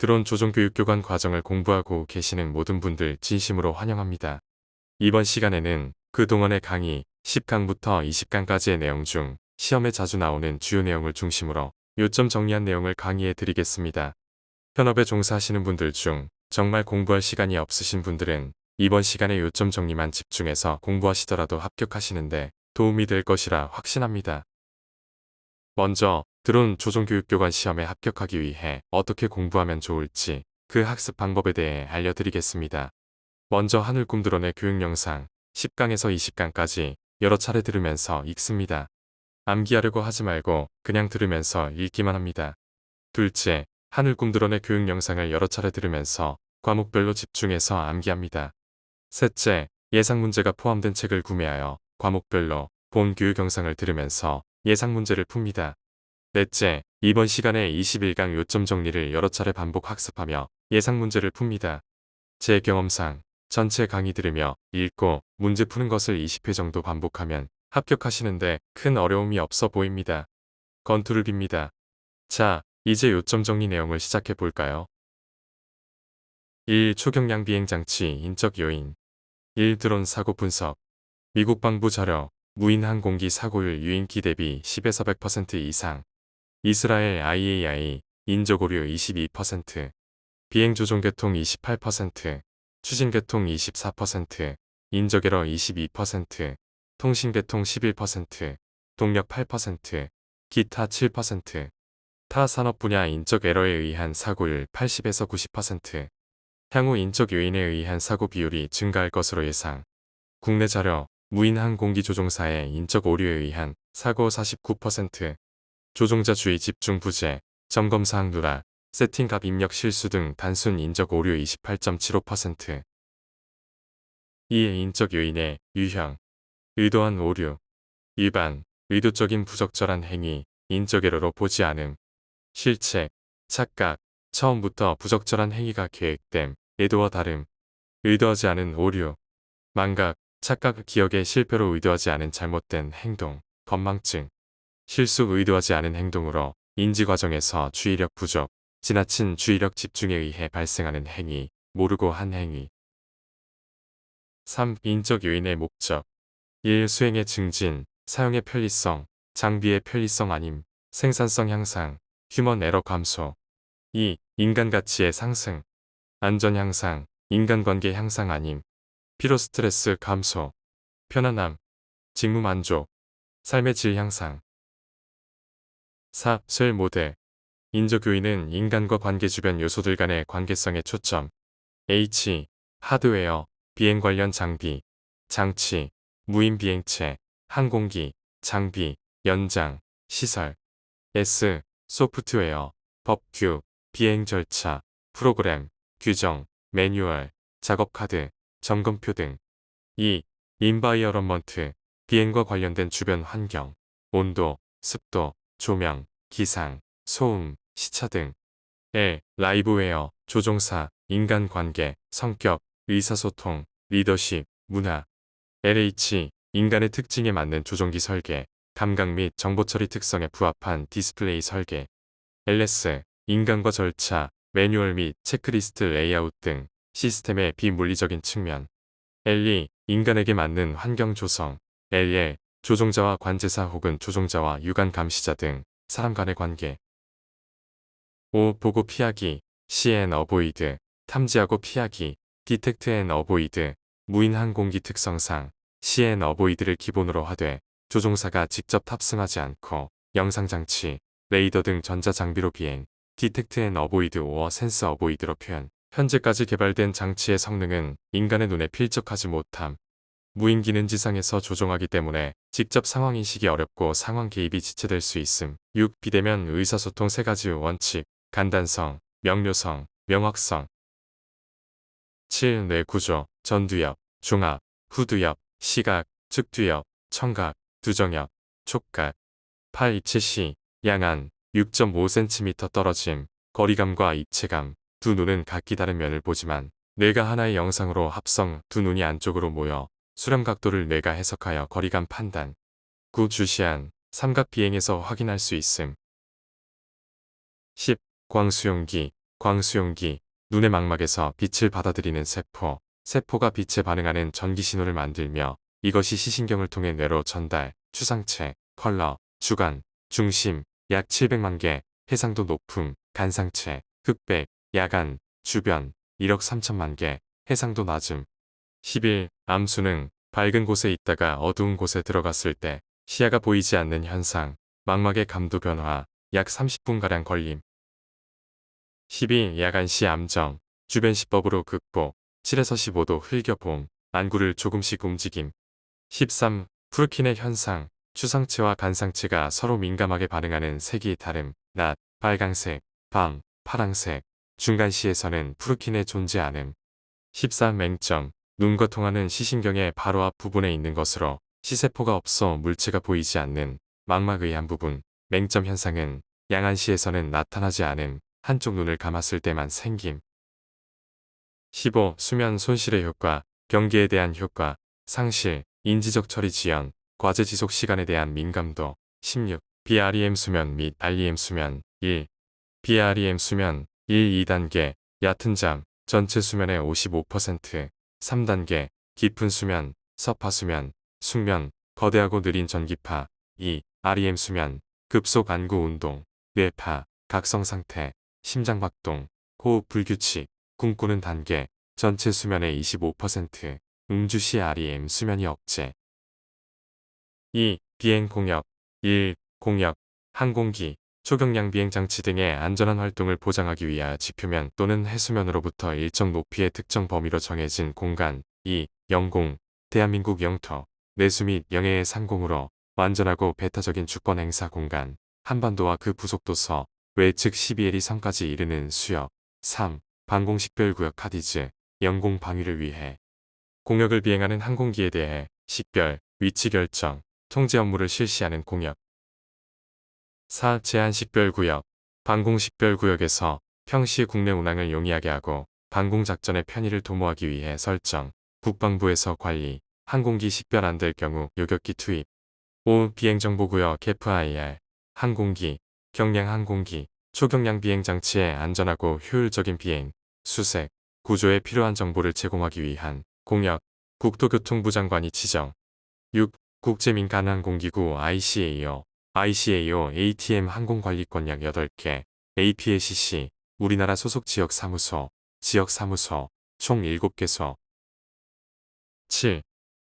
드론 조종교육교관 과정을 공부하고 계시는 모든 분들 진심으로 환영합니다. 이번 시간에는 그동안의 강의 10강부터 20강까지의 내용 중 시험에 자주 나오는 주요 내용을 중심으로 요점 정리한 내용을 강의해 드리겠습니다. 현업에 종사하시는 분들 중 정말 공부할 시간이 없으신 분들은 이번 시간에 요점 정리만 집중해서 공부하시더라도 합격하시는데 도움이 될 것이라 확신합니다. 먼저 드론 조종교육교관 시험에 합격하기 위해 어떻게 공부하면 좋을지 그 학습 방법에 대해 알려드리겠습니다. 먼저 하늘꿈 드론의 교육 영상 10강에서 20강까지 여러 차례 들으면서 읽습니다. 암기하려고 하지 말고 그냥 들으면서 읽기만 합니다. 둘째, 하늘꿈 드론의 교육 영상을 여러 차례 들으면서 과목별로 집중해서 암기합니다. 셋째, 예상 문제가 포함된 책을 구매하여 과목별로 본 교육 영상을 들으면서 예상 문제를 풉니다. 넷째, 이번 시간에 21강 요점 정리를 여러 차례 반복 학습하며 예상 문제를 풉니다. 제 경험상 전체 강의 들으며 읽고 문제 푸는 것을 20회 정도 반복하면 합격하시는데 큰 어려움이 없어 보입니다. 건투를 빕니다. 자, 이제 요점 정리 내용을 시작해 볼까요? 1. 초경량 비행장치 인적 요인 1. 드론 사고 분석 미국 방부 자료 무인 항공기 사고율 유인기 대비 10에서 100% 이상 이스라엘 IAI 인적 오류 22% 비행 조종 개통 28% 추진 개통 24% 인적 에러 22% 통신 개통 11% 동력 8% 기타 7% 타 산업 분야 인적 에러에 의한 사고율 80에서 90% 향후 인적 요인에 의한 사고 비율이 증가할 것으로 예상. 국내 자료 무인 항공기 조종사의 인적 오류에 의한 사고 49% 조종자 주의 집중 부재 점검사항 누락 세팅값 입력 실수 등 단순 인적 오류 28.75% 2. 인적 요인의 유형 의도한 오류 일반 의도적인 부적절한 행위 인적 에러로 보지 않음 실책 착각 처음부터 부적절한 행위가 계획됨 의도와 다름 의도하지 않은 오류 망각 착각 기억의 실패로 의도하지 않은 잘못된 행동 건망증 실수 의도하지 않은 행동으로 인지 과정에서 주의력 부족 지나친 주의력 집중에 의해 발생하는 행위 모르고 한 행위 3. 인적 요인의 목적 1. 수행의 증진 사용의 편리성 장비의 편리성 아님 생산성 향상 휴먼 에러 감소 2. 인간 가치의 상승 안전 향상 인간관계 향상 아님 피로 스트레스 감소 편안함 직무 만족 삶의 질 향상 4. 셀 모델 인적 요인은 인간과 관계 주변 요소들 간의 관계성에 초점 H. 하드웨어 비행 관련 장비 장치 무인 비행체 항공기 장비 연장 시설 S. 소프트웨어 법규 비행 절차 프로그램 규정 매뉴얼 작업 카드 점검표 등 2. 인바이어런먼트 비행과 관련된 주변 환경 온도 습도 조명 기상 소음 시차 등 L. 라이브웨어 조종사 인간관계 성격 의사소통 리더십 문화 LH. 인간의 특징에 맞는 조종기 설계 감각 및 정보처리 특성에 부합한 디스플레이 설계 LS. 인간과 절차 매뉴얼 및 체크리스트 레이아웃 등 시스템의 비물리적인 측면 L2. 인간에게 맞는 환경 조성 LL. 조종자와 관제사 혹은 조종자와 유관 감시자 등 사람 간의 관계 5. 보고 피하기 See and Avoid 탐지하고 피하기 Detect and Avoid 무인 항공기 특성상 See and Avoid를 기본으로 하되 조종사가 직접 탑승하지 않고 영상장치, 레이더 등 전자장비로 비행 Detect and Avoid or Sense Avoid로 표현 현재까지 개발된 장치의 성능은 인간의 눈에 필적하지 못함. 무인 기능 지상에서 조종하기 때문에 직접 상황인식이 어렵고 상황 개입이 지체될 수 있음. 6. 비대면 의사소통 3가지 원칙 간단성, 명료성, 명확성 7. 뇌구조, 전두엽, 중압, 후두엽, 시각, 측두엽, 청각, 두정엽, 촉각 8. 입체 시, 양안, 6.5cm 떨어짐, 거리감과 입체감 두 눈은 각기 다른 면을 보지만 뇌가 하나의 영상으로 합성 두 눈이 안쪽으로 모여 수렴 각도를 뇌가 해석하여 거리감 판단 9. 주시안, 삼각 비행에서 확인할 수 있음 10. 광수용기, 광수용기, 눈의 망막에서 빛을 받아들이는 세포, 세포가 빛에 반응하는 전기 신호를 만들며 이것이 시신경을 통해 뇌로 전달, 추상체, 컬러, 주간, 중심, 약 700만 개, 해상도 높음, 간상체, 흑백, 야간, 주변, 1억 3천만 개, 해상도 낮음. 11. 암수능, 밝은 곳에 있다가 어두운 곳에 들어갔을 때 시야가 보이지 않는 현상, 망막의 감도 변화, 약 30분가량 걸림. 12. 야간시 암정, 주변 시법으로 극복, 7에서 15도 흘겨봄, 안구를 조금씩 움직임. 13. 프루킨의 현상, 추상체와 간상체가 서로 민감하게 반응하는 색이 다름, 낮, 빨강색, 밤, 파랑색, 중간시에서는 프루킨의 존재 않음. 14. 맹점, 눈과 통하는 시신경의 바로 앞 부분에 있는 것으로 시세포가 없어 물체가 보이지 않는 망막의 한 부분. 맹점 현상은 양안시에서는 나타나지 않음, 한쪽 눈을 감았을 때만 생김. 15. 수면 손실의 효과, 경계에 대한 효과, 상실, 인지적 처리 지연, 과제 지속 시간에 대한 민감도. 16. BREM 수면 및 REM 수면 1. BREM 수면 1, 2단계, 얕은 잠, 전체 수면의 55%, 3단계, 깊은 수면, 서파 수면, 숙면, 거대하고 느린 전기파. 2. REM 수면, 급속 안구 운동, 뇌파, 각성 상태, 심장박동, 호흡 불규칙, 꿈꾸는 단계, 전체 수면의 25%, 음주시 REM 수면이 억제. 2. 비행 공역 1. 공역, 항공기, 초경량 비행장치 등의 안전한 활동을 보장하기 위하여 지표면 또는 해수면으로부터 일정 높이의 특정 범위로 정해진 공간. 2. 영공, 대한민국 영토, 내수 및 영해의 상공으로 완전하고 배타적인 주권 행사 공간, 한반도와 그 부속도서, 외측 12LE 선까지 이르는 수역. 3. 방공식별구역 카디즈, 영공 방위를 위해 공역을 비행하는 항공기에 대해 식별, 위치 결정, 통제 업무를 실시하는 공역. 4. 제한식별구역, 방공식별구역에서 평시 국내 운항을 용이하게 하고 방공작전의 편의를 도모하기 위해 설정, 국방부에서 관리, 항공기 식별 안 될 경우 요격기 투입. 5. 비행정보구역 FIR, 항공기, 경량 항공기, 초경량 비행장치의 안전하고 효율적인 비행, 수색, 구조에 필요한 정보를 제공하기 위한 공역, 국토교통부 장관이 지정. 6. 국제민간항공기구 ICAO ATM 항공관리권 약 8개, APACC, 우리나라 소속 지역사무소, 지역사무소, 총 7개소. 7.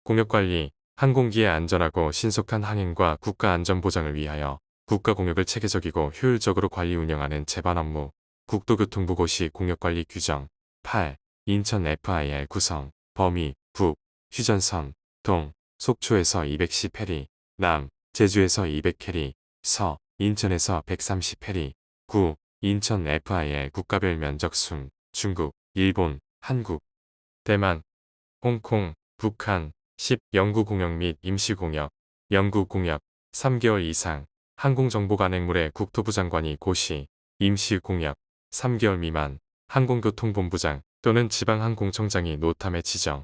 공역관리, 항공기의 안전하고 신속한 항행과 국가안전보장을 위하여 국가공역을 체계적이고 효율적으로 관리 운영하는 제반 업무, 국토교통부 고시 공역관리 규정. 8. 인천 FIR 구성, 범위, 북, 휴전선, 동, 속초에서 210해리, 남, 제주에서 200해리, 서, 인천에서 130해리. 9. 인천 FIR 국가별 면적순, 중국, 일본, 한국, 대만, 홍콩, 북한. 10. 영구공역 및 임시공역, 영구공역, 3개월 이상, 항공정보관행물의 국토부 장관이 고시, 임시공역, 3개월 미만, 항공교통본부장 또는 지방항공청장이 노탐에 지정.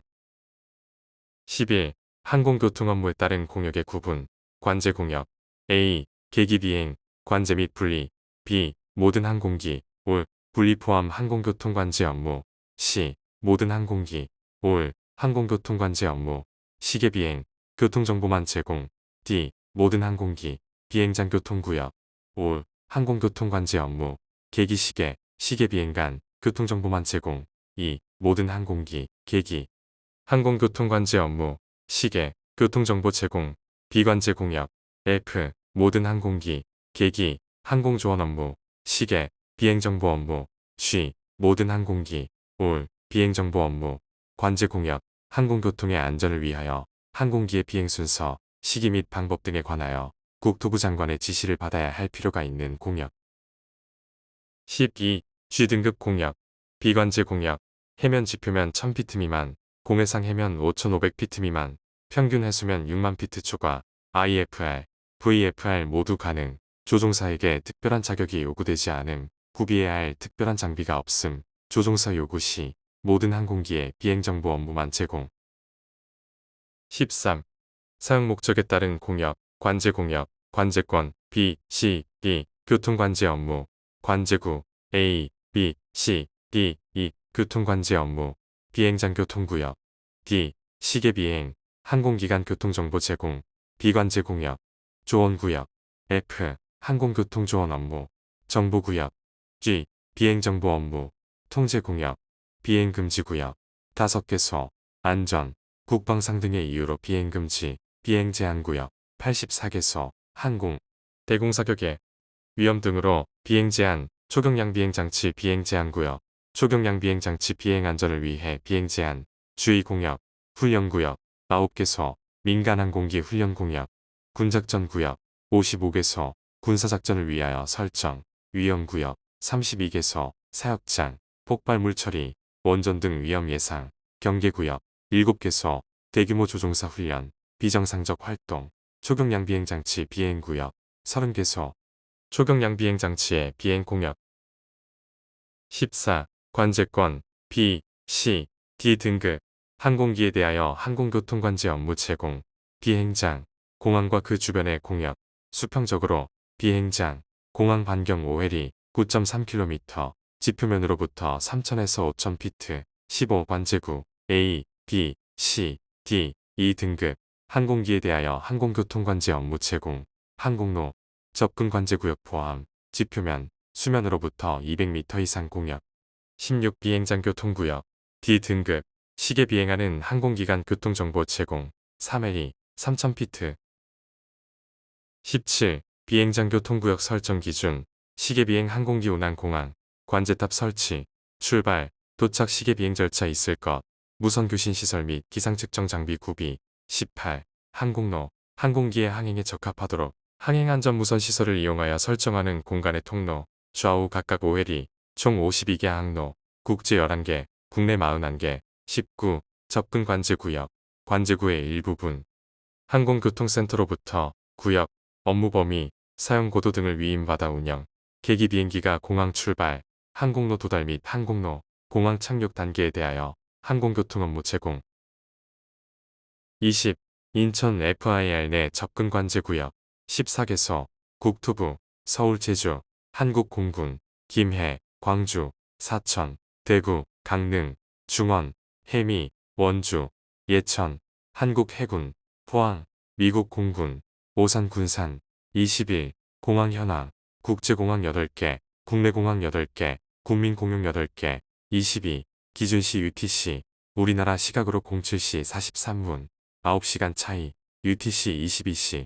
11. 항공교통 업무에 따른 공역의 구분, 관제공역. A. 계기비행, 관제 및 분리. B. 모든 항공기, 올, 분리 포함 항공교통관제 업무. C. 모든 항공기, 올, 항공교통관제 업무. 시계비행, 교통정보만 제공. D. 모든 항공기, 비행장 교통구역, 올, 항공교통관제 업무. 계기시계, 시계비행간, 교통정보만 제공. 2. 모든 항공기, 계기, 항공교통관제 업무. 시계, 교통정보 제공, 비관제 공역. F. 모든 항공기, 계기, 항공조언 업무. 시계, 비행정보 업무. G. 모든 항공기, 올, 비행정보 업무. 관제 공역, 항공교통의 안전을 위하여 항공기의 비행순서, 시기 및 방법 등에 관하여 국토부 장관의 지시를 받아야 할 필요가 있는 공역. 12. G등급 공역, 비관제 공역, 해면 지표면 1000피트 미만, 공해상 해면 5500피트 미만, 평균 해수면 6만 피트 초과, IFR, VFR 모두 가능, 조종사에게 특별한 자격이 요구되지 않음, 구비해야 할 특별한 장비가 없음, 조종사 요구 시 모든 항공기의 비행정보 업무만 제공. 13. 사용 목적에 따른 공역, 관제 공역, 관제권, B, C, D, 교통관제 업무, 관제구, A, B, C, D, E. 교통관제 업무, 비행장 교통구역. D. 시계비행, 항공기간 교통정보 제공, 비관제 공역, 조언구역. F. 항공교통조언 업무, 정보구역. G. 비행정보 업무, 통제공역, 비행금지구역. 5개소, 안전, 국방상 등의 이유로 비행금지, 비행제한구역. 84개소, 항공, 대공사격의 위험 등으로 비행제한, 초경량 비행장치 비행제한구역, 초경량 비행장치 비행안전을 위해 비행제한, 주의공역, 훈련구역. 9개소, 민간항공기 훈련공역, 군작전구역. 55개소, 군사작전을 위하여 설정, 위험구역. 32개소, 사역장, 폭발물 처리, 원전 등 위험 예상, 경계구역. 7개소, 대규모 조종사 훈련, 비정상적 활동, 초경량 비행장치 비행구역. 30개소, 초경량 비행장치의 비행공역. 14. 관제권, B, C, D 등급. 항공기에 대하여 항공교통관제 업무 제공, 비행장, 공항과 그 주변의 공역. 수평적으로, 비행장, 공항 반경 5해리, 9.3km, 지표면으로부터 3,000에서 5,000피트. 15. 관제구, A, B, C, D, E 등급. 항공기에 대하여 항공교통관제 업무 제공, 항공로, 접근 관제구역 포함, 지표면, 수면으로부터 200m 이상 공역. 16. 비행장 교통구역, D 등급. 시계 비행하는 항공기간 교통정보 제공, 3해리, 3,000피트. 17. 비행장 교통구역 설정 기준, 시계비행 항공기 운항 공항, 관제탑 설치, 출발, 도착 시계비행 절차 있을 것, 무선 교신 시설 및 기상 측정 장비 구비. 18. 항공로, 항공기의 항행에 적합하도록 항행안전 무선 시설을 이용하여 설정하는 공간의 통로, 좌우 각각 5해리, 총 52개 항로, 국제 11개, 국내 41개. 19. 접근 관제구역, 관제구의 일부분. 항공교통센터로부터 구역, 업무 범위, 사용 고도 등을 위임받아 운영, 계기 비행기가 공항 출발, 항공로 도달 및 항공로, 공항 착륙 단계에 대하여 항공교통 업무 제공. 20. 인천 FIR 내 접근 관제구역, 14개소, 국토부, 서울 제주, 한국공군, 김해, 광주, 사천, 대구, 강릉, 중원, 해미, 원주, 예천, 한국해군, 포항, 미국 공군, 오산 군산. 21. 공항 현황, 국제공항 8개, 국내공항 8개, 국민공용 8개. 22. 기준시 UTC, 우리나라 시각으로 07시 43분, 9시간 차이, UTC 22시.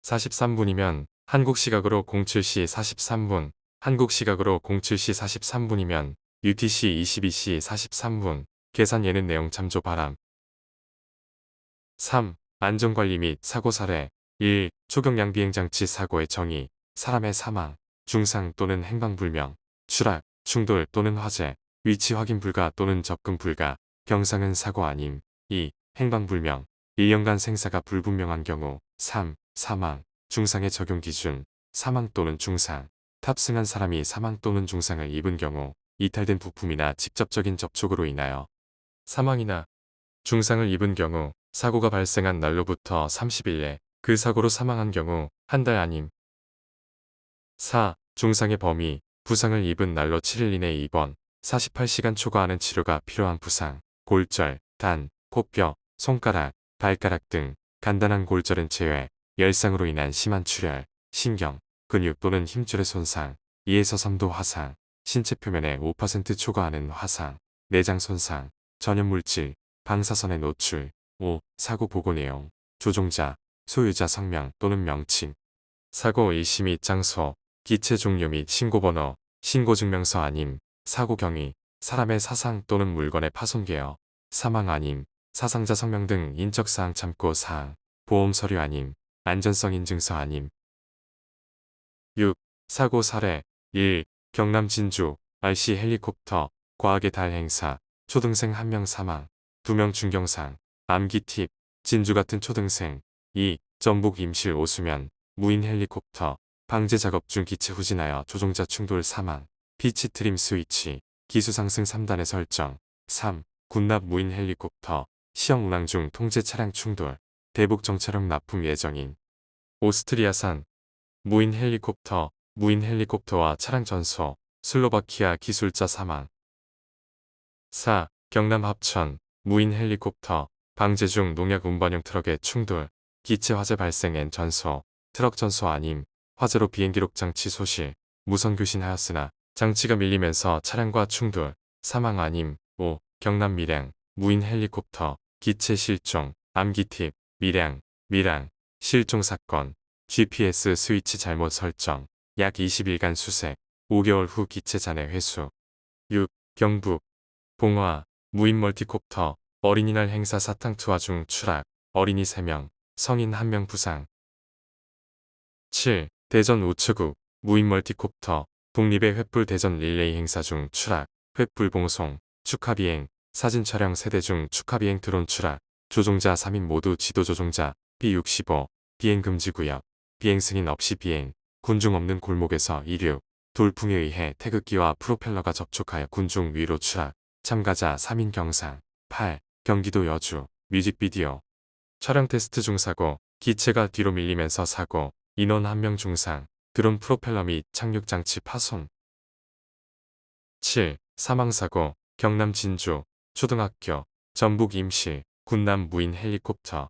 43분이면 한국 시각으로 07시 43분, 한국 시각으로 07시 43분이면 UTC 22시 43분. 계산 예는 내용 참조 바람. 3. 안전관리 및 사고 사례. 1. 초경량 비행장치 사고의 정의, 사람의 사망, 중상 또는 행방불명, 추락, 충돌 또는 화재, 위치 확인 불가 또는 접근 불가, 경상은 사고 아님. 2. 행방불명, 1년간 생사가 불분명한 경우. 3. 사망, 중상의 적용 기준, 사망 또는 중상, 탑승한 사람이 사망 또는 중상을 입은 경우, 이탈된 부품이나 직접적인 접촉으로 인하여 사망이나 중상을 입은 경우, 사고가 발생한 날로부터 30일 내 그 사고로 사망한 경우 한 달 아님. 4. 중상의 범위, 부상을 입은 날로 7일 이내 입원, 48시간 초과하는 치료가 필요한 부상, 골절, 단, 코뼈, 손가락, 발가락 등 간단한 골절은 제외, 열상으로 인한 심한 출혈, 신경, 근육 또는 힘줄의 손상, 2에서 3도 화상, 신체 표면에 5% 초과하는 화상, 내장 손상, 전염물질, 방사선의 노출. 5. 사고 보고 내용, 조종자, 소유자 성명 또는 명칭, 사고 일시 및 장소, 기체 종류 및 신고번호, 신고증명서 아님, 사고 경위, 사람의 사상 또는 물건의 파손계여, 사망 아님, 사상자 성명 등 인적사항 참고 사항, 보험 서류 아님, 안전성 인증서 아님. 6. 사고 사례. 1. 경남 진주, RC 헬리콥터, 과학의 달 행사, 초등생 1명 사망, 2명 중경상. 암기 팁, 진주 같은 초등생. 2. 전북 임실 오수면, 무인 헬리콥터, 방제 작업 중 기체 후진하여 조종자 충돌 사망, 피치 트림 스위치, 기수 상승 3단의 설정. 3. 군납 무인 헬리콥터, 시험 운항 중 통제 차량 충돌, 대북 정찰용 납품 예정인 오스트리아산 무인 헬리콥터와 차량 전소, 슬로바키아 기술자 사망. 4. 경남 합천 무인 헬리콥터 방제 중 농약 운반용 트럭의 충돌 기체 화재 발생엔 전소 트럭 전소 아님 화재로 비행기록 장치 소실 무선 교신하였으나 장치가 밀리면서 차량과 충돌 사망 아님. 5. 경남 밀양 무인 헬리콥터 기체 실종 암기 팁 밀양 실종 사건 GPS 스위치 잘못 설정 약 20일간 수색 5개월 후 기체 잔해 회수. 6. 경북 봉화 무인 멀티콥터 어린이날 행사 사탕 투하 중 추락 어린이 3명 성인 1명 부상. 7. 대전 우체국 무인 멀티콥터 독립의 횃불 대전 릴레이 행사 중 추락 횃불 봉송 축하비행 사진 촬영 세대 중 축하비행 드론 추락 조종자 3인 모두 지도조종자 B65 비행금지구역 비행 승인 없이 비행 군중 없는 골목에서 이륙 돌풍에 의해 태극기와 프로펠러가 접촉하여 군중 위로 추락 참가자 3인 경상. 8. 경기도 여주 뮤직비디오 촬영 테스트 중 사고 기체가 뒤로 밀리면서 사고 인원 1명 중상 드론 프로펠러 및 착륙장치 파손. 7. 사망사고 경남 진주 초등학교 전북 임실 군남 무인 헬리콥터.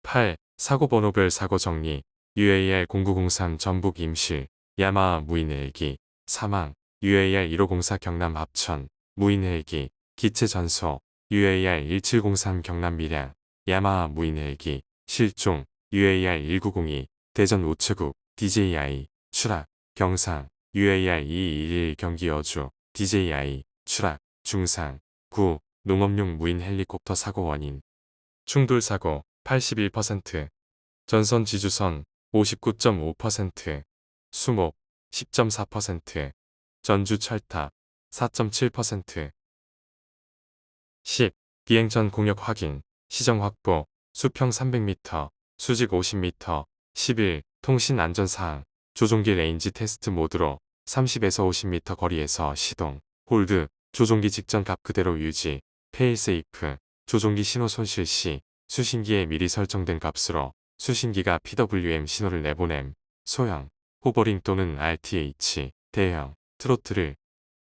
8. 사고번호별 사고 정리 UAR 0903 전북 임실 야마하 무인 헬기 사망 UAR 1504 경남 합천 무인 헬기 기체 전소 UAR 1703 경남 밀양 야마하 무인 헬기 실종 UAR 1902 대전 우체국 DJI 추락 경상 UAR 2211 경기 여주 DJI 추락 중상. 9. 농업용 무인 헬리콥터 사고 원인 충돌 사고 81% 전선 지주선 59.5% 수목 10.4% 전주 철탑 4.7%. 10. 비행 전 공역 확인 시정 확보 수평 300m 수직 50m. 11. 통신 안전사항 조종기 레인지 테스트 모드로 30에서 50m 거리에서 시동 홀드 조종기 직전 값 그대로 유지 페일세이프 조종기 신호 손실 시 수신기에 미리 설정된 값으로 수신기가 PWM 신호를 내보냄. 소형 호버링 또는 RTH 대형 트로트를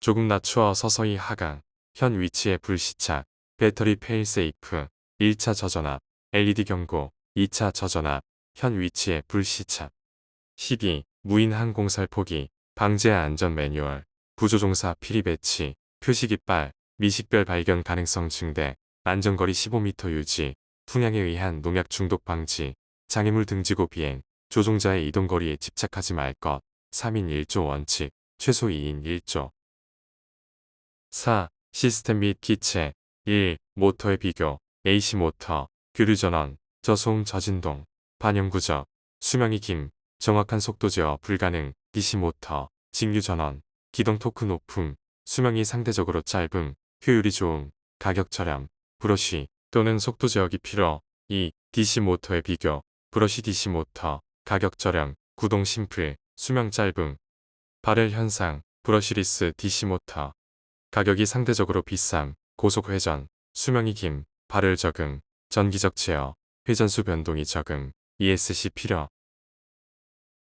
조금 낮추어 서서히 하강 현 위치에 불시착 배터리 페일세이프 1차 저전압 LED 경고 2차 저전압 현 위치에 불시착. 12. 무인 항공 살포기 방제 안전 매뉴얼 부조종사 피리 배치 표시깃발 미식별 발견 가능성 증대 안전거리 15m 유지 풍향에 의한 농약 중독 방지 장애물 등지고 비행 조종자의 이동거리에 집착하지 말 것 3인 1조 원칙 최소 2인 1조. 4. 시스템 및 기체 1. 모터의 비교 AC 모터 교류전원 저소음 저진동 반영구적 수명이 긴 정확한 속도 제어 불가능 DC 모터 직류전원 기동 토크 높음 수명이 상대적으로 짧음 효율이 좋음 가격 저렴 브러쉬 또는 속도 제어기 필요. 2. DC 모터의 비교 브러쉬 DC 모터 가격 저렴 구동 심플 수명 짧음 발열 현상 브러쉬리스 DC 모터 가격이 상대적으로 비쌈 고속 회전 수명이 김 발열 적응 전기적 제어 회전수 변동이 적음 ESC 필요.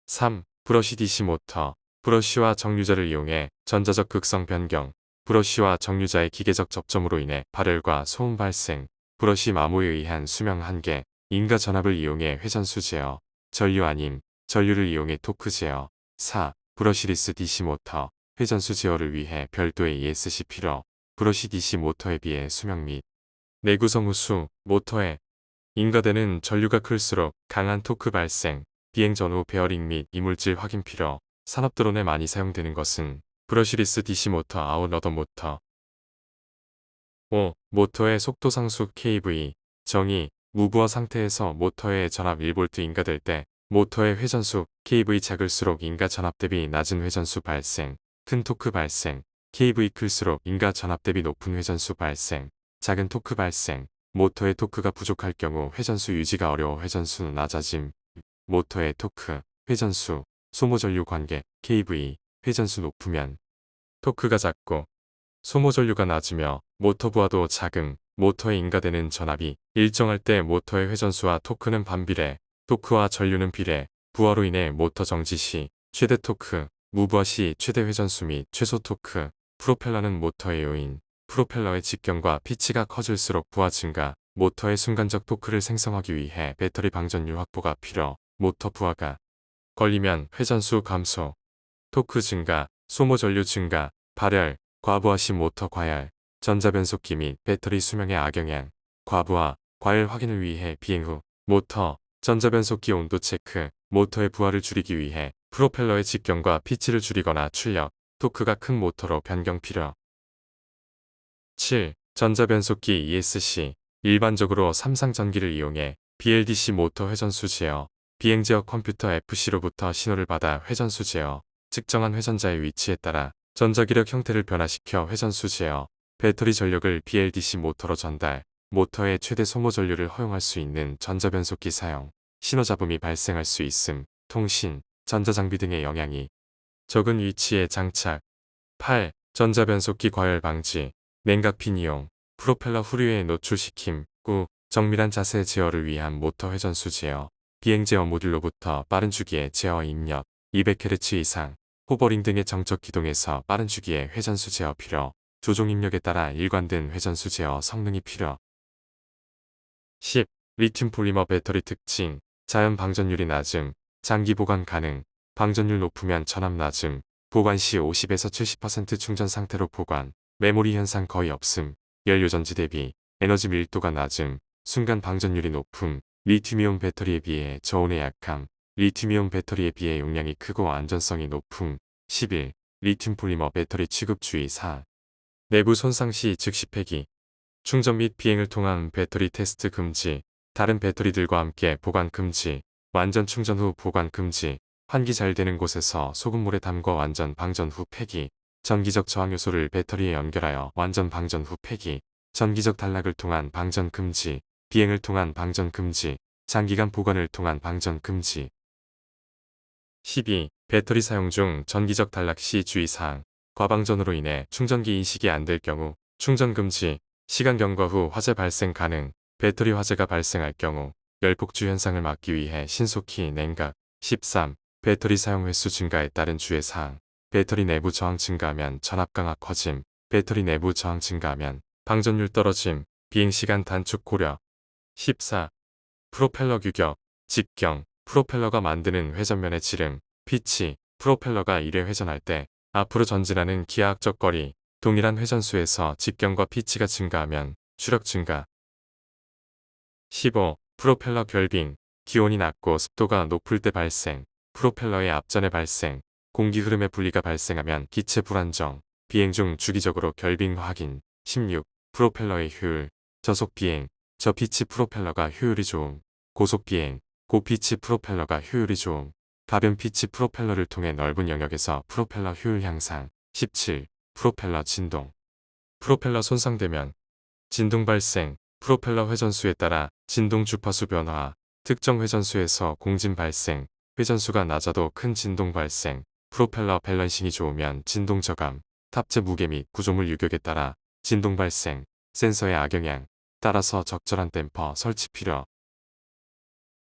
3. 브러쉬 DC 모터 브러쉬와 정류자를 이용해 전자적 극성 변경 브러쉬와 정류자의 기계적 접점으로 인해 발열과 소음 발생 브러쉬 마모에 의한 수명 한계 인가 전압을 이용해 회전수 제어 전류 아님 전류를 이용해 토크 제어. 4. 브러쉬리스 DC 모터 회전수 제어를 위해 별도의 ESC 필요 브러쉬 DC 모터에 비해 수명 및 내구성 우수 모터에 인가되는 전류가 클수록 강한 토크 발생 비행 전후 베어링 및 이물질 확인 필요 산업드론에 많이 사용되는 것은 브러쉬리스 DC 모터 아웃러더 모터. 5. 모터의 속도 상수 KV 정의 무부하 상태에서 모터의 전압 1V 인가될 때 모터의 회전수 KV 작을수록 인가 전압 대비 낮은 회전수 발생 큰 토크 발생 KV 클수록 인가 전압 대비 높은 회전수 발생 작은 토크 발생 모터의 토크가 부족할 경우 회전수 유지가 어려워 회전수는 낮아짐. 모터의 토크, 회전수, 소모전류 관계, KV, 회전수 높으면 토크가 작고 소모전류가 낮으며 모터 부하도 작음, 모터에 인가되는 전압이 일정할 때 모터의 회전수와 토크는 반비례, 토크와 전류는 비례, 부하로 인해 모터 정지 시 최대 토크, 무브화 시 최대 회전수 및 최소 토크. 프로펠러는 모터의 요인. 프로펠러의 직경과 피치가 커질수록 부하 증가. 모터의 순간적 토크를 생성하기 위해 배터리 방전율 확보가 필요. 모터 부하가 걸리면 회전수 감소, 토크 증가, 소모 전류 증가, 발열, 과부하 시 모터 과열, 전자변속기 및 배터리 수명의 악영향, 과부하, 과열 확인을 위해 비행 후 모터, 전자변속기 온도 체크, 모터의 부하를 줄이기 위해 프로펠러의 직경과 피치를 줄이거나 출력, 토크가 큰 모터로 변경 필요. 7. 전자변속기 ESC. 일반적으로 삼상 전기를 이용해 BLDC 모터 회전수 제어, 비행 제어 컴퓨터 FC로부터 신호를 받아 회전수 제어, 측정한 회전자의 위치에 따라 전자기력 형태를 변화시켜 회전수 제어, 배터리 전력을 BLDC 모터로 전달, 모터의 최대 소모 전류를 허용할 수 있는 전자변속기 사용, 신호 잡음이 발생할 수 있음, 통신, 전자장비 등의 영향이 적은 위치에 장착. 8. 전자변속기 과열 방지. 냉각핀 이용. 프로펠러 후류에 노출시킴. 9. 정밀한 자세 제어를 위한 모터 회전수 제어. 비행 제어 모듈로부터 빠른 주기의 제어 입력. 200Hz 이상. 호버링 등의 정적 기동에서 빠른 주기의 회전수 제어 필요. 조종 입력에 따라 일관된 회전수 제어 성능이 필요. 10. 리튬 폴리머 배터리 특징. 자연 방전율이 낮음. 장기 보관 가능. 방전율 높으면 전압 낮음. 보관 시 50에서 70% 충전 상태로 보관. 메모리 현상 거의 없음. 연료전지 대비 에너지 밀도가 낮음. 순간 방전율이 높음. 리튬이온 배터리에 비해 저온에 약함. 리튬이온 배터리에 비해 용량이 크고 안전성이 높음. 11. 리튬 폴리머 배터리 취급 주의 사항. 내부 손상 시 즉시 폐기. 충전 및 비행을 통한 배터리 테스트 금지. 다른 배터리들과 함께 보관 금지. 완전 충전 후 보관 금지. 환기 잘 되는 곳에서 소금물에 담궈 완전 방전 후 폐기. 전기적 저항 요소를 배터리에 연결하여 완전 방전 후 폐기. 전기적 단락을 통한 방전 금지. 비행을 통한 방전 금지. 장기간 보관을 통한 방전 금지. 12. 배터리 사용 중 전기적 단락 시 주의사항. 과방전으로 인해 충전기 인식이 안 될 경우 충전 금지. 시간 경과 후 화재 발생 가능. 배터리 화재가 발생할 경우 열폭주 현상을 막기 위해 신속히 냉각. 13. 배터리 사용 횟수 증가에 따른 주의사항. 배터리 내부 저항 증가하면 전압 강화 커짐. 배터리 내부 저항 증가하면 방전율 떨어짐. 비행시간 단축 고려. 14. 프로펠러 규격, 직경, 프로펠러가 만드는 회전면의 지름, 피치, 프로펠러가 1회 회전할 때 앞으로 전진하는 기하학적 거리, 동일한 회전수에서 직경과 피치가 증가하면 추력 증가. 15. 프로펠러 결빙, 기온이 낮고 습도가 높을 때 발생, 프로펠러의 앞전에 발생, 공기 흐름의 분리가 발생하면 기체 불안정, 비행 중 주기적으로 결빙 확인. 16. 프로펠러의 효율, 저속 비행, 저피치 프로펠러가 효율이 좋음, 고속 비행, 고피치 프로펠러가 효율이 좋음, 가변 피치 프로펠러를 통해 넓은 영역에서 프로펠러 효율 향상. 17. 프로펠러 진동, 프로펠러 손상되면 진동 발생, 프로펠러 회전수에 따라 진동 주파수 변화, 특정 회전수에서 공진 발생, 회전수가 낮아도 큰 진동 발생, 프로펠러 밸런싱이 좋으면 진동 저감, 탑재 무게 및 구조물 유격에 따라 진동 발생, 센서의 악영향, 따라서 적절한 댐퍼 설치 필요.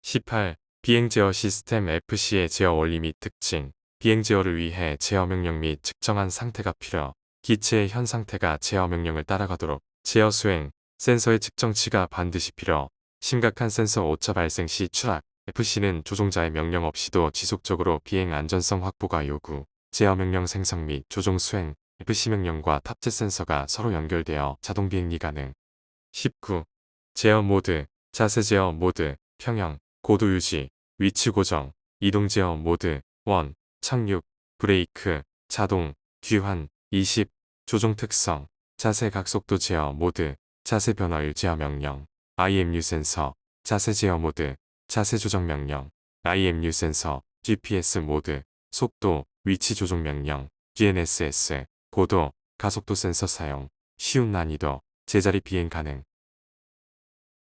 18. 비행 제어 시스템 FC의 제어 원리 및 특징. 비행 제어를 위해 제어 명령 및 측정한 상태가 필요. 기체의 현 상태가 제어 명령을 따라가도록 제어 수행, 센서의 측정치가 반드시 필요. 심각한 센서 오차 발생 시 추락. FC는 조종자의 명령 없이도 지속적으로 비행 안전성 확보가 요구. 제어 명령 생성 및 조종 수행. FC 명령과 탑재 센서가 서로 연결되어 자동 비행이 가능. 19. 제어 모드, 자세 제어 모드, 평형, 고도 유지, 위치 고정, 이동 제어 모드, 1, 착륙, 브레이크, 자동, 귀환, 20. 조종 특성, 자세 각속도 제어 모드, 자세 변화율 제어 명령, IMU 센서, 자세 제어 모드, 자세 조정 명령, IMU 센서, GPS 모드, 속도, 위치 조종 명령, GNSS, 고도, 가속도 센서 사용, 쉬운 난이도, 제자리 비행 가능.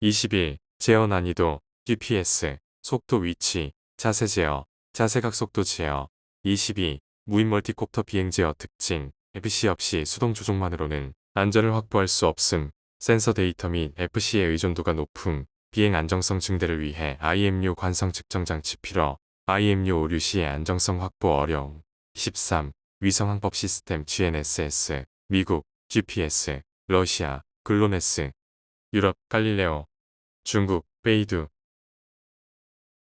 21. 제어 난이도, GPS, 속도 위치, 자세 제어, 자세 각속도 제어. 22. 무인 멀티콥터 비행 제어 특징, FC 없이 수동 조종만으로는 안전을 확보할 수 없음. 센서 데이터 및 FC의 의존도가 높음. 비행 안정성 증대를 위해 IMU 관성 측정 장치 필요. IMU 오류 시의 안정성 확보 어려움. 23. 위성항법 시스템 GNSS, 미국, GPS, 러시아, 글로네스, 유럽, 갈릴레오, 중국, 베이두.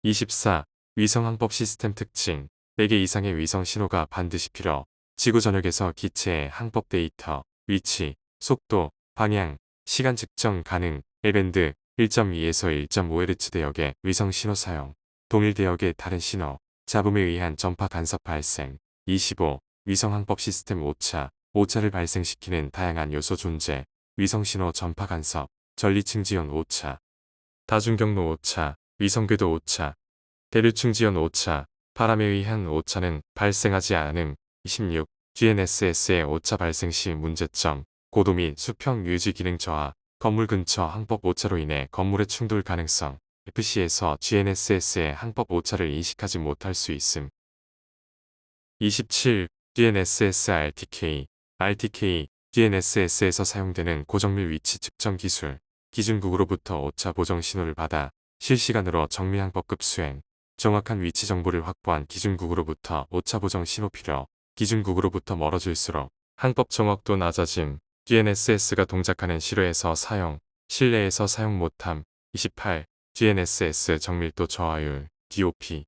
24. 위성항법 시스템 특징, 4개 이상의 위성 신호가 반드시 필요. 지구 전역에서 기체의 항법 데이터, 위치, 속도, 방향, 시간 측정 가능. L밴드 1.2에서 1.5Hz 대역의 위성 신호 사용, 동일 대역의 다른 신호, 잡음에 의한 전파 간섭 발생. 25. 위성 항법 시스템 오차, 오차를 발생시키는 다양한 요소 존재, 위성 신호 전파 간섭, 전리층 지연 오차, 다중경로 오차, 위성 궤도 오차, 대류층 지연 오차, 바람에 의한 오차는 발생하지 않음. 26. GNSS의 오차 발생 시 문제점, 고도 및 수평 유지 기능 저하, 건물 근처 항법 오차로 인해 건물의 충돌 가능성, FC에서 GNSS의 항법 오차를 인식하지 못할 수 있음. 27. GNSS RTK, RTK, GNSS에서 사용되는 고정밀 위치 측정 기술, 기준국으로부터 오차 보정 신호를 받아 실시간으로 정밀항법급 수행, 정확한 위치 정보를 확보한 기준국으로부터 오차 보정 신호 필요, 기준국으로부터 멀어질수록 항법 정확도 낮아짐. GNSS가 동작하는 실외에서 사용, 실내에서 사용 못함. 28. GNSS 정밀도 저하율, DOP.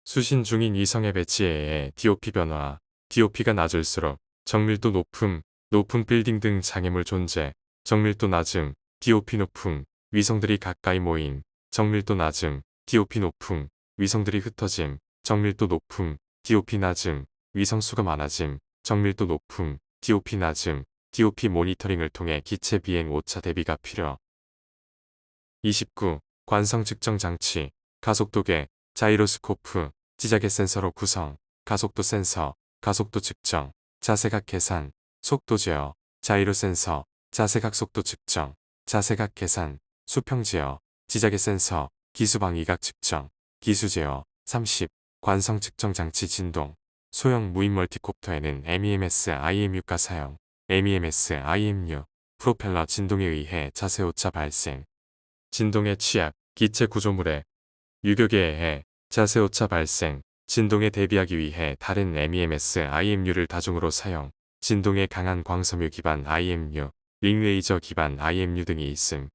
수신 중인 위성의 배치에 의해 DOP 변화, DOP가 낮을수록 정밀도 높음, 높은 빌딩 등 장애물 존재, 정밀도 낮음, DOP 높음, 위성들이 가까이 모임, 정밀도 낮음, DOP 높음, 위성들이 흩어짐, 정밀도 높음, DOP 낮음, 위성 수가 많아짐, 정밀도 높음, DOP 낮음, DOP 모니터링을 통해 기체 비행 오차 대비가 필요. 29. 관성 측정 장치, 가속도계, 자이로스코프, 지자계 센서로 구성, 가속도 센서, 가속도 측정, 자세각 계산, 속도 제어, 자이로 센서, 자세각 속도 측정, 자세각 계산, 수평 제어, 지자계 센서, 기수방 이각 측정, 기수 제어. 30. 관성 측정 장치 진동, 소형 무인 멀티콥터에는 MEMS IMU가 사용, MEMS IMU, 프로펠러 진동에 의해 자세 오차 발생, 진동의 취약, 기체 구조물의 유격에 의해 자세 오차 발생, 진동에 대비하기 위해 다른 MEMS IMU를 다중으로 사용, 진동에 강한 광섬유 기반 IMU, 링레이저 기반 IMU 등이 있음.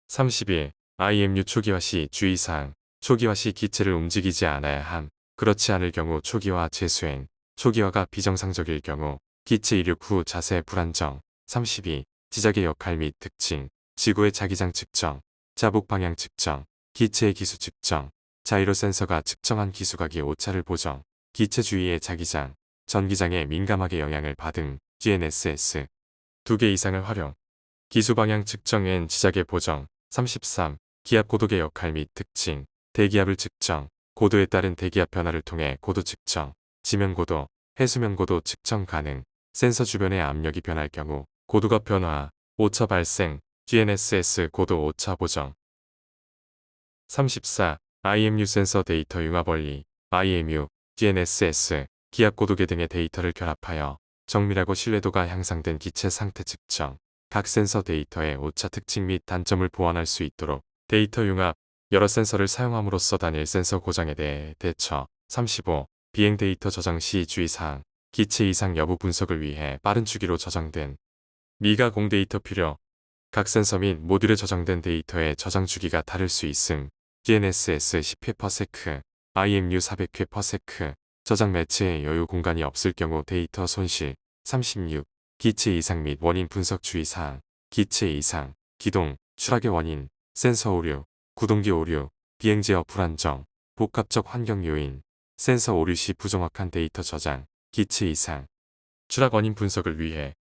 31. IMU 초기화 시 주의사항, 초기화 시 기체를 움직이지 않아야 함. 그렇지 않을 경우 초기화 재수행, 초기화가 비정상적일 경우 기체 이륙 후 자세 불안정. 32. 지자계 역할 및 특징, 지구의 자기장 측정, 자복 방향 측정, 기체의 기수 측정, 자이로 센서가 측정한 기수각의 오차를 보정, 기체 주위의 자기장, 전기장에 민감하게 영향을 받음. GNSS 2개 이상을 활용, 기수 방향 측정엔 지자계 보정. 33. 기압 고도계 역할 및 특징, 대기압을 측정, 고도에 따른 대기압 변화를 통해 고도 측정, 지면 고도, 해수면 고도 측정 가능, 센서 주변의 압력이 변할 경우 고도가 변화, 오차 발생, GNSS 고도 오차 보정. 34. IMU 센서 데이터 융합 원리, IMU, GNSS, 기압 고도계 등의 데이터를 결합하여 정밀하고 신뢰도가 향상된 기체 상태 측정, 각 센서 데이터의 오차 특징 및 단점을 보완할 수 있도록 데이터 융합, 여러 센서를 사용함으로써 단일 센서 고장에 대해 대처. 35. 비행 데이터 저장 시 주의사항, 기체 이상 여부 분석을 위해 빠른 주기로 저장된 미가 공 데이터 필요, 각 센서 및 모듈에 저장된 데이터의 저장 주기가 다를 수 있음. GNSS 10회/s, IMU 400회/s, 저장 매체에 여유 공간이 없을 경우 데이터 손실. 36. 기체 이상 및 원인 분석 주의사항, 기체 이상, 기동, 추락의 원인, 센서 오류, 구동기 오류, 비행 제어 불안정, 복합적 환경 요인, 센서 오류 시 부정확한 데이터 저장, 기체 이상, 추락 원인 분석을 위해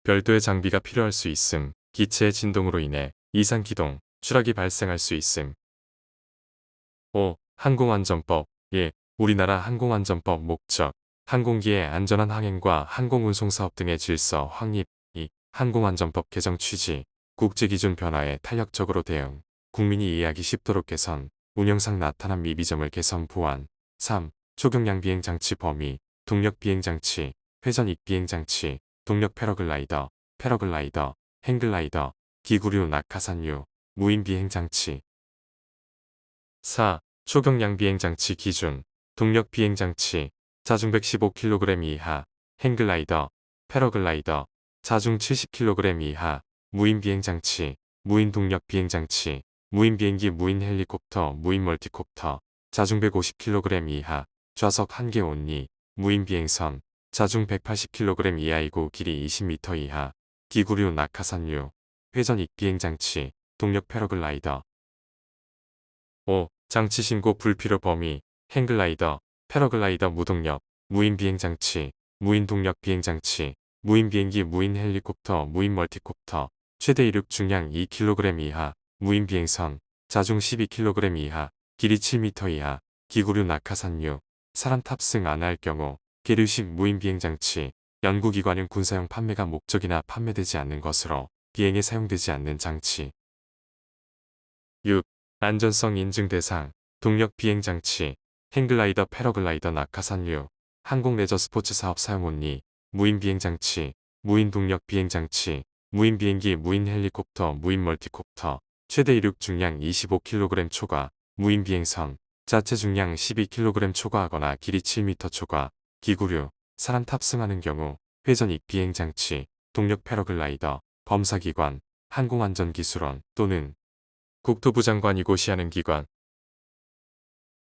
별도의 장비가 필요할 수 있음. 기체의 진동으로 인해 이상 기동, 추락이 발생할 수 있음. 5. 항공안전법 1. 우리나라 항공안전법 목적, 항공기의 안전한 항행과 항공운송사업 등의 질서 확립. 2. 항공안전법 개정 취지, 국제기준 변화에 탄력적으로 대응, 국민이 이해하기 쉽도록 개선, 운영상 나타난 미비점을 개선 보완. 3. 초경량 비행장치 범위, 동력 비행장치, 회전 익비행장치, 동력 패러글라이더, 패러글라이더, 행글라이더, 기구류 낙하산류, 무인 비행장치. 4. 초경량 비행장치 기준, 동력 비행장치, 자중 115kg 이하, 행글라이더, 패러글라이더, 자중 70kg 이하, 무인 비행장치, 무인 동력 비행장치, 무인 비행기, 무인 헬리콥터, 무인 멀티콥터, 자중 150kg 이하, 좌석 1개 온리, 무인 비행선, 자중 180kg 이하이고 길이 20m 이하, 기구류 낙하산류, 회전 익비행장치, 동력 패러글라이더. 5. 장치 신고 불필요 범위, 행글라이더, 패러글라이더 무동력, 무인 비행장치, 무인 동력 비행장치, 무인 비행기, 무인 헬리콥터, 무인 멀티콥터, 최대 이륙 중량 2kg 이하, 무인 비행선, 자중 12kg 이하, 길이 7m 이하, 기구류 낙하산류, 사람 탑승 안 할 경우, 계류식 무인 비행장치, 연구기관용 군사용 판매가 목적이나 판매되지 않는 것으로 비행에 사용되지 않는 장치. 6. 안전성 인증 대상, 동력 비행장치, 행글라이더, 패러글라이더, 낙하산류, 항공 레저 스포츠 사업 사용 온리, 무인 비행장치, 무인 동력 비행장치, 무인 비행기, 무인 헬리콥터, 무인 멀티콥터, 최대 이륙 중량 25kg 초과, 무인 비행선, 자체 중량 12kg 초과하거나 길이 7m 초과, 기구류, 사람 탑승하는 경우, 회전 익비행장치, 동력 패러글라이더, 검사기관, 항공안전기술원 또는 국토부 장관이 고시하는 기관.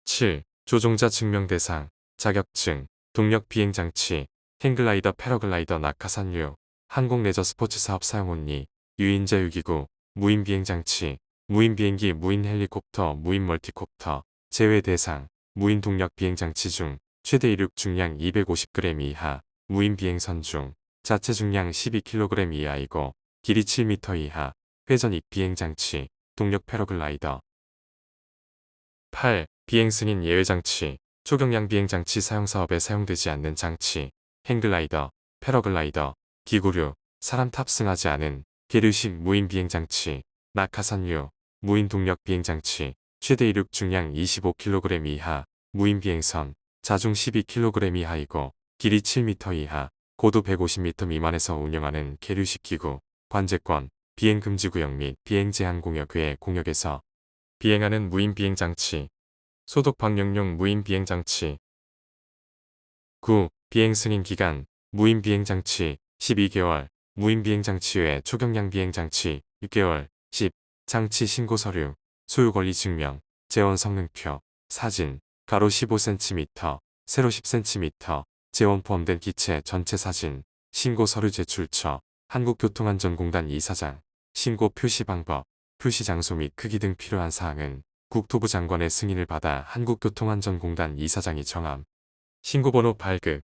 7. 조종자 증명 대상, 자격증, 동력 비행장치, 행글라이더, 패러글라이더, 낙하산류, 항공 레저 스포츠 사업 사용 온리, 유인자 유기구, 무인 비행장치, 무인 비행기, 무인 헬리콥터, 무인 멀티콥터, 제외 대상, 무인 동력 비행장치 중, 최대 이륙 중량 250g 이하, 무인 비행선 중, 자체 중량 12kg 이하이고, 길이 7m 이하, 회전 익비행장치, 동력 패러글라이더. 8. 비행 승인 예외 장치, 초경량 비행장치 사용 사업에 사용되지 않는 장치, 행글라이더, 패러글라이더, 기구류, 사람 탑승하지 않은 계류식 무인 비행장치, 낙하산류, 무인 동력 비행장치, 최대 이륙 중량 25kg 이하, 무인 비행선, 자중 12kg 이하이고, 길이 7m 이하, 고도 150m 미만에서 운영하는 계류식 기구, 관제권, 비행금지구역 및 비행제한공역 외의 공역에서 비행하는 무인 비행장치, 소독 방역용 무인 비행장치. 9. 비행 승인 기간, 무인 비행장치 12개월, 무인 비행장치 외 초경량 비행장치 6개월. 10. 장치 신고 서류, 소유 권리 증명, 재원 성능표, 사진, 가로 15cm, 세로 10cm, 재원 포함된 기체 전체 사진, 신고 서류 제출처, 한국교통안전공단 이사장, 신고 표시 방법, 표시 장소 및 크기 등 필요한 사항은 국토부 장관의 승인을 받아 한국교통안전공단 이사장이 정함. 신고번호 발급.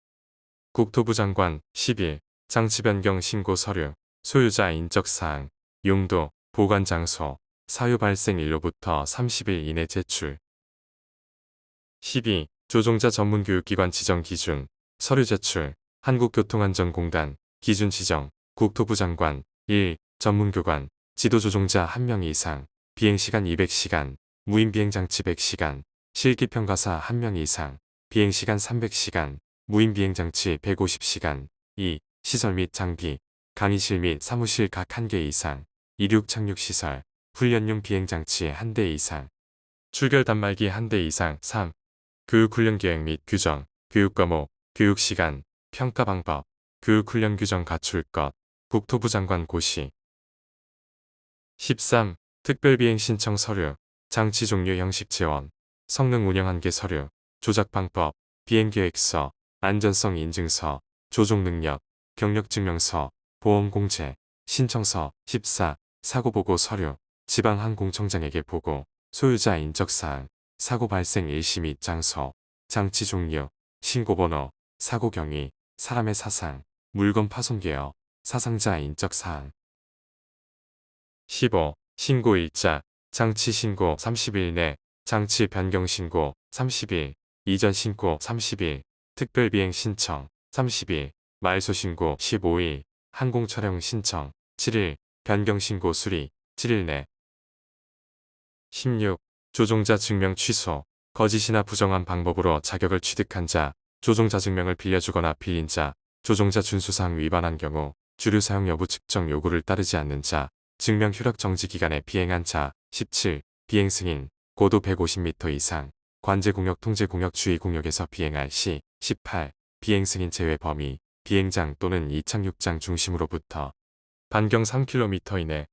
국토부 장관 10일 장치 변경 신고 서류, 소유자 인적사항, 용도, 보관 장소, 사유 발생 일로부터 30일 이내 제출. 12. 조종자 전문교육기관 지정 기준, 서류 제출, 한국교통안전공단, 기준 지정, 국토부 장관. 1. 전문교관, 지도조종자 1명 이상, 비행시간 200시간, 무인 비행장치 100시간, 실기평가사 1명 이상, 비행시간 300시간, 무인 비행장치 150시간. 2. 시설 및 장비, 강의실 및 사무실 각 1개 이상, 이륙 착륙시설, 훈련용 비행장치 1대 이상, 출결 단말기 1대 이상. 3. 교육훈련 계획 및 규정, 교육과목, 교육시간, 평가 방법, 교육훈련 규정 갖출 것, 국토부 장관 고시. 13. 특별비행 신청 서류, 장치 종류 형식 재원, 성능 운영 한계 서류, 조작 방법, 비행계획서, 안전성 인증서, 조종 능력, 경력 증명서, 보험 공제, 신청서. 14. 사고보고 서류, 지방항공청장에게 보고, 소유자 인적사항, 사고 발생 일시 및 장소, 장치 종류, 신고번호, 사고 경위, 사람의 사상, 물건 파손 계여, 사상자 인적사항. 15. 신고 일자, 장치 신고 30일 내, 장치 변경 신고 30일, 이전 신고 30일, 특별비행 신청 30일, 말소 신고 15일, 항공 촬영 신청 7일, 변경 신고 수리 7일 내. 16. 조종자 증명 취소, 거짓이나 부정한 방법으로 자격을 취득한 자, 조종자 증명을 빌려주거나 빌린 자, 조종자 준수사항 위반한 경우, 주류 사용 여부 측정 요구를 따르지 않는 자, 증명 효력 정지 기간에 비행한 자. 17. 비행 승인, 고도 150m 이상, 관제공역 통제공역 주의공역에서 비행할 시 18. 비행 승인 제외 범위 비행장 또는 이착륙장 중심으로부터 반경 3km 이내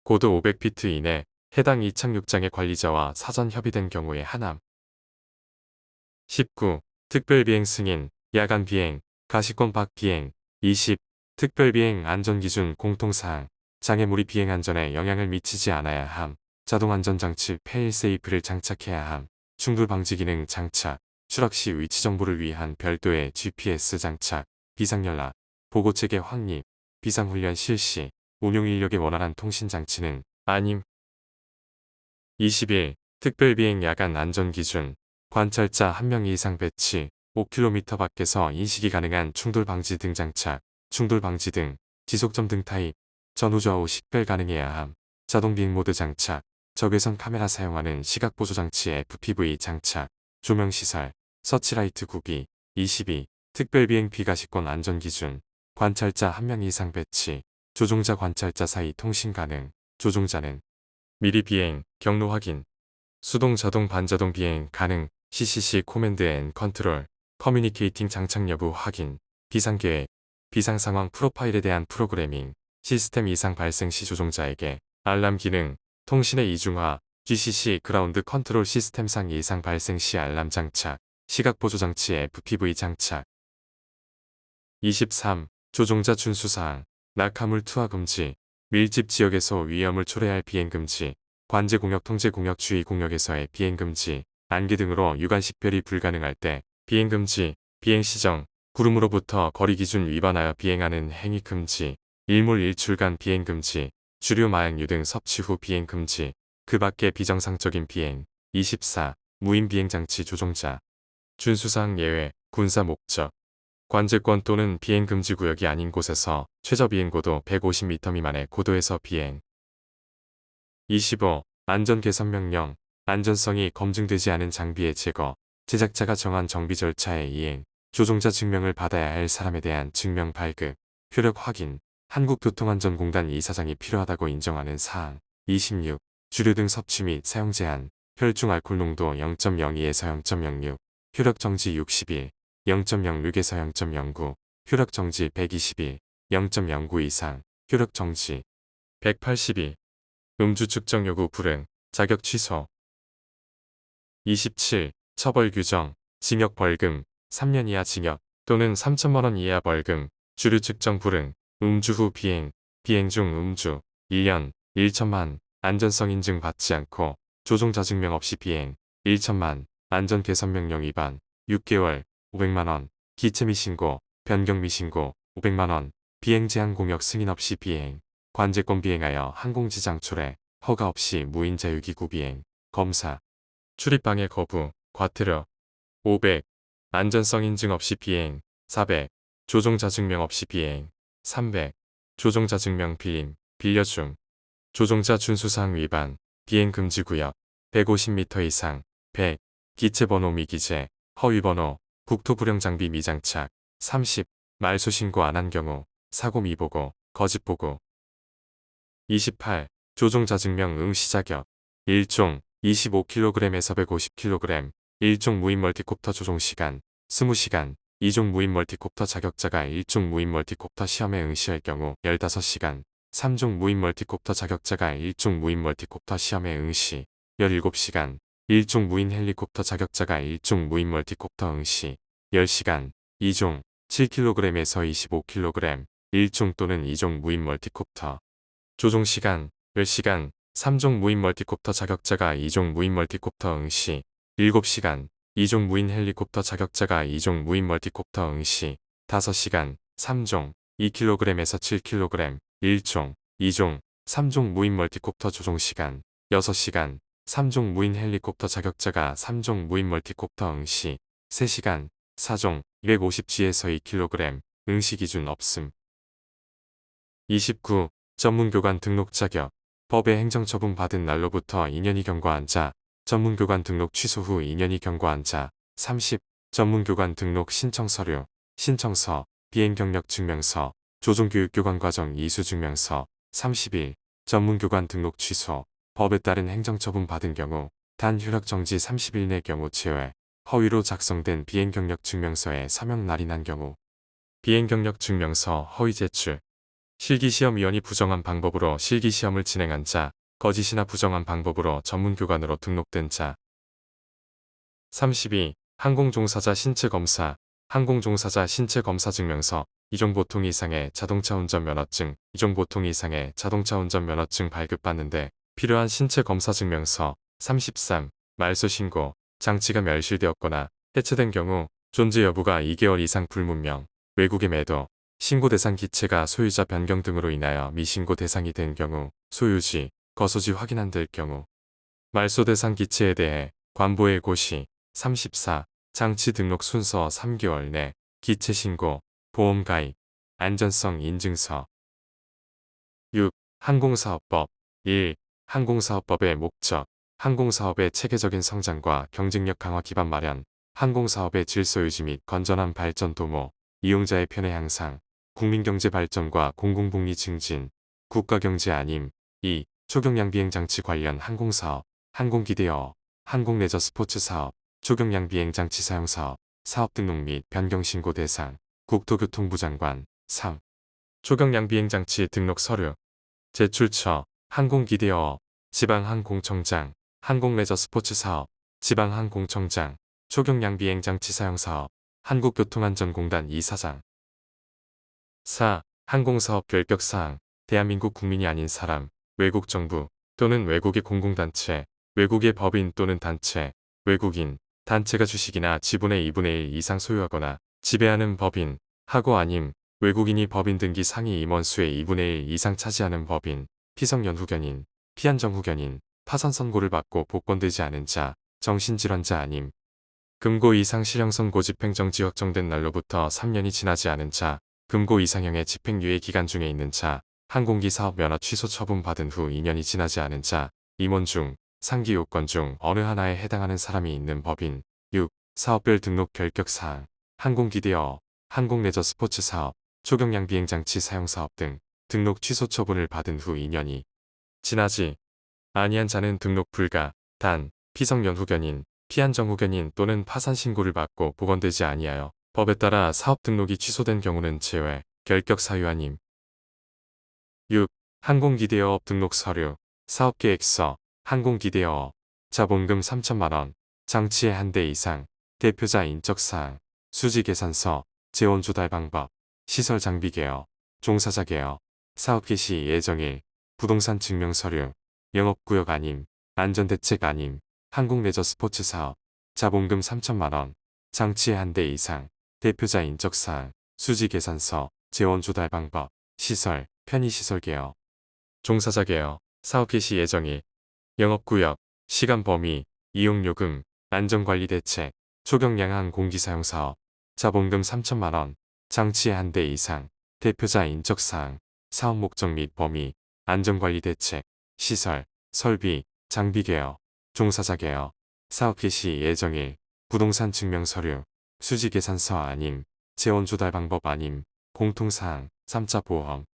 고도 500피트 이내 해당 이착륙장의 관리자와 사전 협의된 경우에 하남. 19. 특별비행 승인 야간 비행 가시권 밖 비행 20. 특별비행 안전기준 공통사항 장애물이 비행 안전에 영향을 미치지 않아야 함. 자동안전장치 페일세이프를 장착해야 함. 충돌 방지 기능 장착, 추락 시 위치 정보를 위한 별도의 GPS 장착, 비상연락, 보고체계 확립, 비상훈련 실시, 운용 인력의 원활한 통신 장치는 아님. 21. 특별비행 야간 안전기준 관찰자 1명 이상 배치 5km 밖에서 인식이 가능한 충돌 방지 등 장착, 충돌 방지 등 지속점 등 타입, 전후좌우 식별 가능해야 함. 자동 비행 모드 장착, 적외선 카메라 사용하는 시각보조장치 FPV 장착, 조명시설, 서치라이트 구비. 22. 특별비행 비가시권 안전기준 관찰자 1명 이상 배치, 조종자 관찰자 사이 통신 가능, 조종자는 미리 비행, 경로 확인, 수동 자동 반자동 비행 가능, CCC 코맨드 앤 컨트롤, 커뮤니케이팅 장착 여부 확인, 비상계획, 비상상황 프로파일에 대한 프로그래밍, 시스템 이상 발생 시 조종자에게 알람 기능, 통신의 이중화, GCC 그라운드 컨트롤 시스템상 이상 발생 시 알람 장착, 시각보조장치 FPV 장착. 23. 조종자 준수사항, 낙하물 투하 금지, 밀집 지역에서 위험을 초래할 비행 금지, 관제공역 통제공역 주의공역에서의 비행 금지, 안개 등으로 유관 식별이 불가능할 때 비행 금지, 비행 시정, 구름으로부터 거리 기준 위반하여 비행하는 행위 금지, 일몰 일출간 비행 금지, 주류 마약류 등 섭취 후 비행 금지, 그 밖의 비정상적인 비행. 24. 무인 비행장치 조종자 준수사항 예외, 군사 목적, 관제권 또는 비행 금지 구역이 아닌 곳에서 최저 비행고도 150m 미만의 고도에서 비행. 25. 안전 개선 명령, 안전성이 검증되지 않은 장비의 제거, 제작자가 정한 정비 절차의 이행, 조종자 증명을 받아야 할 사람에 대한 증명 발급, 효력 확인, 한국교통안전공단 이사장이 필요하다고 인정하는 사항. 26. 주류 등 섭취 및 사용 제한, 혈중 알코올 농도 0.02에서 0.06, 효력 정지 60일, 0.06에서 0.09, 효력 정지 120일, 0.09 이상, 효력 정지 180일, 음주 측정 요구 불응, 자격 취소. 27. 처벌 규정, 징역 벌금, 3년 이하 징역 또는 3천만 원 이하 벌금, 주류 측정 불응, 음주 후 비행, 비행 중 음주, 1년, 1천만, 안전성 인증 받지 않고, 조종자 증명 없이 비행, 1천만, 안전 개선 명령 위반, 6개월, 500만 원, 기체 미신고, 변경 미신고, 500만 원, 비행 제한 공역 승인 없이 비행, 관제권 비행하여 항공지장 초래, 허가 없이 무인 자유기구 비행, 검사, 출입방해 거부, 과태료, 500, 안전성 인증 없이 비행, 400, 조종자 증명 없이 비행, 300. 조종자 증명 빌림, 빌려줌. 조종자 준수사항 위반, 비행금지구역, 150m 이상, 100. 기체번호 미기재, 허위번호, 국토부령 장비 미장착, 30. 말소 신고 안 한 경우, 사고 미보고, 거짓보고. 28. 조종자 증명 응시 자격, 1종, 25kg에서 150kg, 1종 무인 멀티콥터 조종시간, 20시간, 2종 무인 멀티콥터 자격자가 1종 무인 멀티콥터 시험에 응시할 경우 15시간, 3종 무인 멀티콥터 자격자가 1종 무인 멀티콥터 시험에 응시 17시간, 1종 무인 헬리콥터 자격자가 1종 무인 멀티콥터 응시 10시간, 2종 7kg에서 25kg, 1종 또는 2종 무인 멀티콥터 조종시간 10시간, 3종 무인 멀티콥터 자격자가 2종 무인 멀티콥터 응시 7시간, 2종 무인 헬리콥터 자격자가 2종 무인 멀티콥터 응시 5시간, 3종 2kg에서 7kg, 1종, 2종, 3종 무인 멀티콥터 조종시간 6시간, 3종 무인 헬리콥터 자격자가 3종 무인 멀티콥터 응시 3시간, 4종 250G에서 2kg, 응시 기준 없음. 29. 전문교관 등록 자격, 법의 행정처분 받은 날로부터 2년이 경과한 자, 전문교관 등록 취소 후 2년이 경과한 자. 30. 전문교관 등록 신청 서류, 신청서, 비행경력 증명서, 조종교육교관 과정 이수 증명서. 31. 전문교관 등록 취소, 법에 따른 행정처분 받은 경우, 단 효력 정지 30일 내 경우 제외. 허위로 작성된 비행경력 증명서에 서명 날인한 경우. 비행경력 증명서 허위 제출. 실기시험위원이 부정한 방법으로 실기시험을 진행한 자, 거짓이나 부정한 방법으로 전문교관으로 등록된 자. 32. 항공종사자 신체검사. 항공종사자 신체검사증명서. 이종보통 이상의 자동차 운전 면허증, 이종보통 이상의 자동차 운전 면허증 발급받는데 필요한 신체검사증명서. 33. 말소 신고. 장치가 멸실되었거나 해체된 경우 존재 여부가 2개월 이상 불문명, 외국의 매도, 신고 대상 기체가 소유자 변경 등으로 인하여 미신고 대상이 된 경우, 소유지, 거소지 확인 안 될 경우. 말소 대상 기체에 대해 관보의 고시. 34. 장치 등록 순서 3개월 내 기체 신고, 보험 가입, 안전성 인증서. 6. 항공사업법. 1. 항공사업법의 목적. 항공사업의 체계적인 성장과 경쟁력 강화 기반 마련, 항공사업의 질서 유지 및 건전한 발전 도모, 이용자의 편의 향상, 국민경제 발전과 공공복리 증진, 국가경제 안임. 2. 초경량 비행장치 관련 항공사업, 항공기대여, 항공레저 스포츠 사업, 초경량 비행장치 사용 사업, 사업 등록 및 변경 신고 대상, 국토교통부 장관. 3. 초경량 비행장치 등록 서류, 제출처, 항공기대여, 지방항공청장, 항공레저 스포츠 사업, 지방항공청장, 초경량 비행장치 사용 사업, 한국교통안전공단 이사장. 4. 항공사업 결격사항. 대한민국 국민이 아닌 사람, 외국 정부 또는 외국의 공공단체, 외국의 법인 또는 단체, 외국인, 단체가 주식이나 지분의 2분의 1 이상 소유하거나 지배하는 법인, 하고 아님, 외국인이 법인 등기 상위 임원수의 2분의 1 이상 차지하는 법인, 피성년 후견인, 피한정 후견인, 파산 선고를 받고 복권되지 않은 자, 정신질환자 아님. 금고 이상 실형선고 집행정지 확정된 날로부터 3년이 지나지 않은 자, 금고 이상형의 집행유예 기간 중에 있는 자, 항공기 사업 면허 취소 처분 받은 후 2년이 지나지 않은 자, 임원 중, 상기 요건 중 어느 하나에 해당하는 사람이 있는 법인. 6. 사업별 등록 결격사항. 항공기대여, 항공레저 스포츠 사업, 초경량 비행장치 사용 사업 등 등록 취소 처분을 받은 후 2년이 지나지 아니한 자는 등록 불가. 단, 피성년 후견인, 피한정 후견인 또는 파산 신고를 받고 복원되지 아니하여 법에 따라 사업 등록이 취소된 경우는 제외. 결격 사유 아님. 6. 항공기대여업 등록 서류, 사업계획서, 항공기대여업, 자본금 3천만원, 장치의 한 대 이상, 대표자 인적사항, 수지계산서, 재원 조달 방법, 시설 장비 개요, 종사자 개요, 사업 개시 예정일, 부동산 증명서류, 영업구역 아님, 안전대책 아님, 항공레저 스포츠 사업, 자본금 3천만원, 장치의 한 대 이상, 대표자 인적사항, 수지계산서, 재원 조달 방법, 시설, 편의시설 개요, 종사자 개요, 사업 개시 예정일, 영업구역, 시간 범위, 이용요금, 안전관리 대책, 초경량항 공기사용 사업, 자본금 3천만원, 장치의 한 대 이상, 대표자 인적사항, 사업 목적 및 범위, 안전관리 대책, 시설, 설비, 장비 개요, 종사자 개요, 사업 개시 예정일, 부동산 증명서류, 수지계산서 아님, 재원 조달 방법 아님, 공통사항, 3자 보험.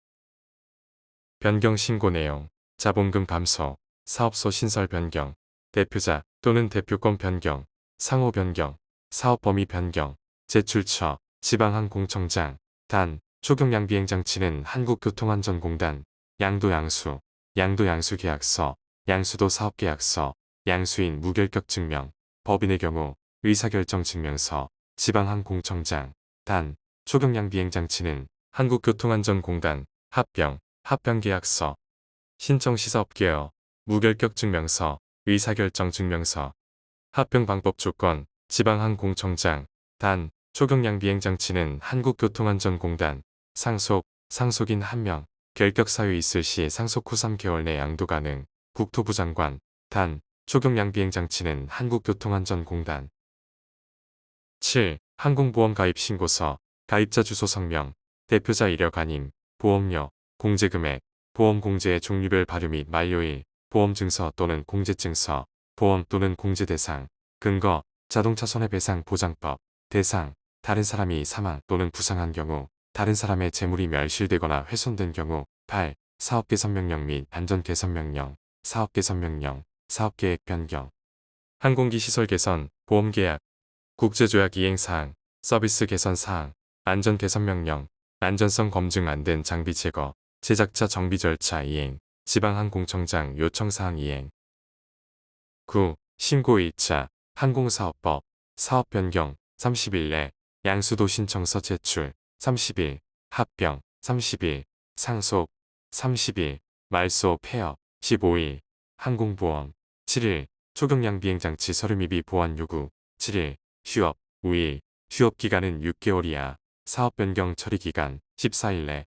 변경 신고 내용, 자본금 감소, 사업소 신설 변경, 대표자 또는 대표권 변경, 상호 변경, 사업 범위 변경, 제출처, 지방항공청장. 단, 초경량 비행장치는 한국교통안전공단, 양도양수, 양도양수계약서, 양수도 사업계약서, 양수인 무결격 증명, 법인의 경우 의사결정 증명서, 지방항공청장. 단, 초경량 비행장치는 한국교통안전공단, 합병계약서, 신청시사업계여, 무결격 증명서, 의사결정 증명서, 합병 방법 조건, 지방항공청장. 단, 초경량 비행장치는 한국교통안전공단, 상속인 1명, 결격 사유 있을 시 상속 후 3개월 내 양도 가능, 국토부 장관. 단, 초경량 비행장치는 한국교통안전공단. 7. 항공보험 가입 신고서, 가입자 주소 성명, 대표자 이력 아님, 보험료, 공제금액, 보험 공제의 종류별 발효 및 만료일, 보험증서 또는 공제증서, 보험 또는 공제 대상, 근거, 자동차 손해배상 보장법, 대상, 다른 사람이 사망 또는 부상한 경우, 다른 사람의 재물이 멸실되거나 훼손된 경우. 8. 사업 개선 명령 및 안전 개선 명령, 사업 개선 명령, 사업 계획 변경. 항공기 시설 개선, 보험 계약, 국제조약 이행 사항, 서비스 개선 사항, 안전 개선 명령, 안전성 검증 안 된 장비 제거, 제작자 정비 절차 이행, 지방항공청장 요청 사항 이행. 9. 신고 1차, 항공사업법, 사업 변경, 30일 내, 양수도 신청서 제출, 30일, 합병, 30일, 상속, 30일, 말소 폐업, 15일, 항공보험, 7일, 초경량 비행장치 서류 미비 보완 요구, 7일, 휴업, 5일, 휴업기간은 6개월 이하, 사업 변경 처리기간, 14일 내.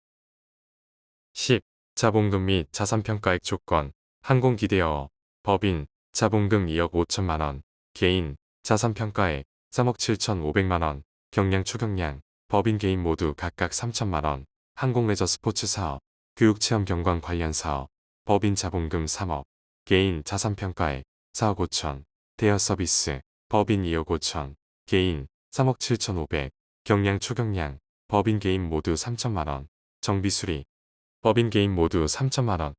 10. 자본금 및 자산평가액 조건, 항공기대여, 법인, 자본금 2억 5천만원, 개인, 자산평가액 3억 7천5백만원, 경량 초경량, 법인 개인 모두 각각 3천만원, 항공레저 스포츠 사업, 교육체험 경관 관련 사업, 법인 자본금 3억, 개인 자산평가액 4억 5천, 대여 서비스, 법인 2억 5천, 개인 3억 7천5백, 경량 초경량, 법인 개인 모두 3천만원, 정비 수리, 법인 개인 모두 3천만원,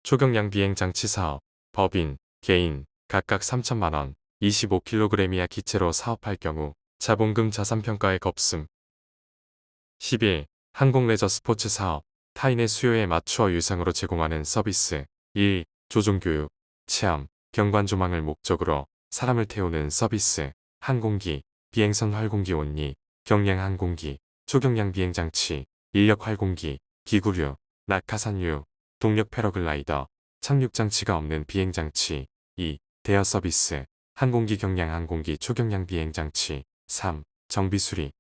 초경량 비행장치 사업, 법인, 개인, 각각 3천만원, 25kg 이하 기체로 사업할 경우 자본금 자산평가액 없음. 11. 항공레저 스포츠 사업, 타인의 수요에 맞추어 유상으로 제공하는 서비스. 1. 조종교육, 체험, 경관조망을 목적으로 사람을 태우는 서비스. 항공기, 비행선 활공기 온리, 경량 항공기, 초경량 비행장치, 인력 활공기, 기구류, 낙하산류, 동력 패러글라이더, 착륙장치가 없는 비행장치. 2. 대여 서비스, 항공기 경량 항공기 초경량 비행장치. 3. 정비 수리,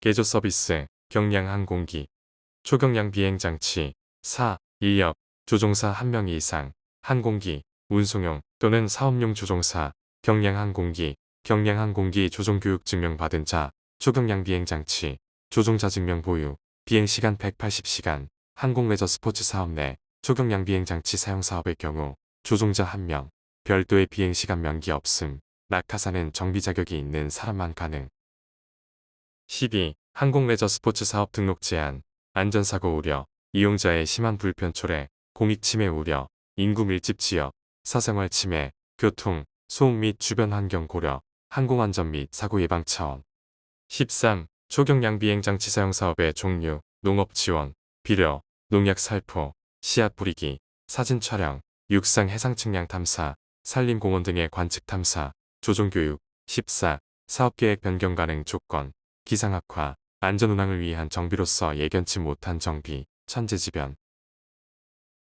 개조 서비스, 경량 항공기, 초경량 비행장치. 4. 인력, 조종사 1명 이상, 항공기, 운송용 또는 사업용 조종사, 경량 항공기, 경량 항공기 조종교육 증명 받은 자, 초경량 비행장치, 조종자 증명 보유, 비행시간 180시간, 항공레저 스포츠 사업 내 초경량 비행장치 사용 사업의 경우 조종자 1명, 별도의 비행시간 명기 없음, 낙하산은 정비 자격이 있는 사람만 가능. 12. 항공레저 스포츠 사업 등록 제한, 안전사고 우려, 이용자의 심한 불편 초래, 공익 침해 우려, 인구 밀집 지역, 사생활 침해, 교통, 소음 및 주변 환경 고려, 항공안전 및 사고 예방 차원. 13. 초경량 비행장치 사용 사업의 종류, 농업 지원, 비료, 농약 살포, 씨앗 뿌리기, 사진 촬영, 육상 해상 측량 탐사, 산림공원 등의 관측 탐사, 조종교육. 14. 사업계획 변경 가능 조건, 기상악화, 안전운항을 위한 정비로서 예견치 못한 정비, 천재지변.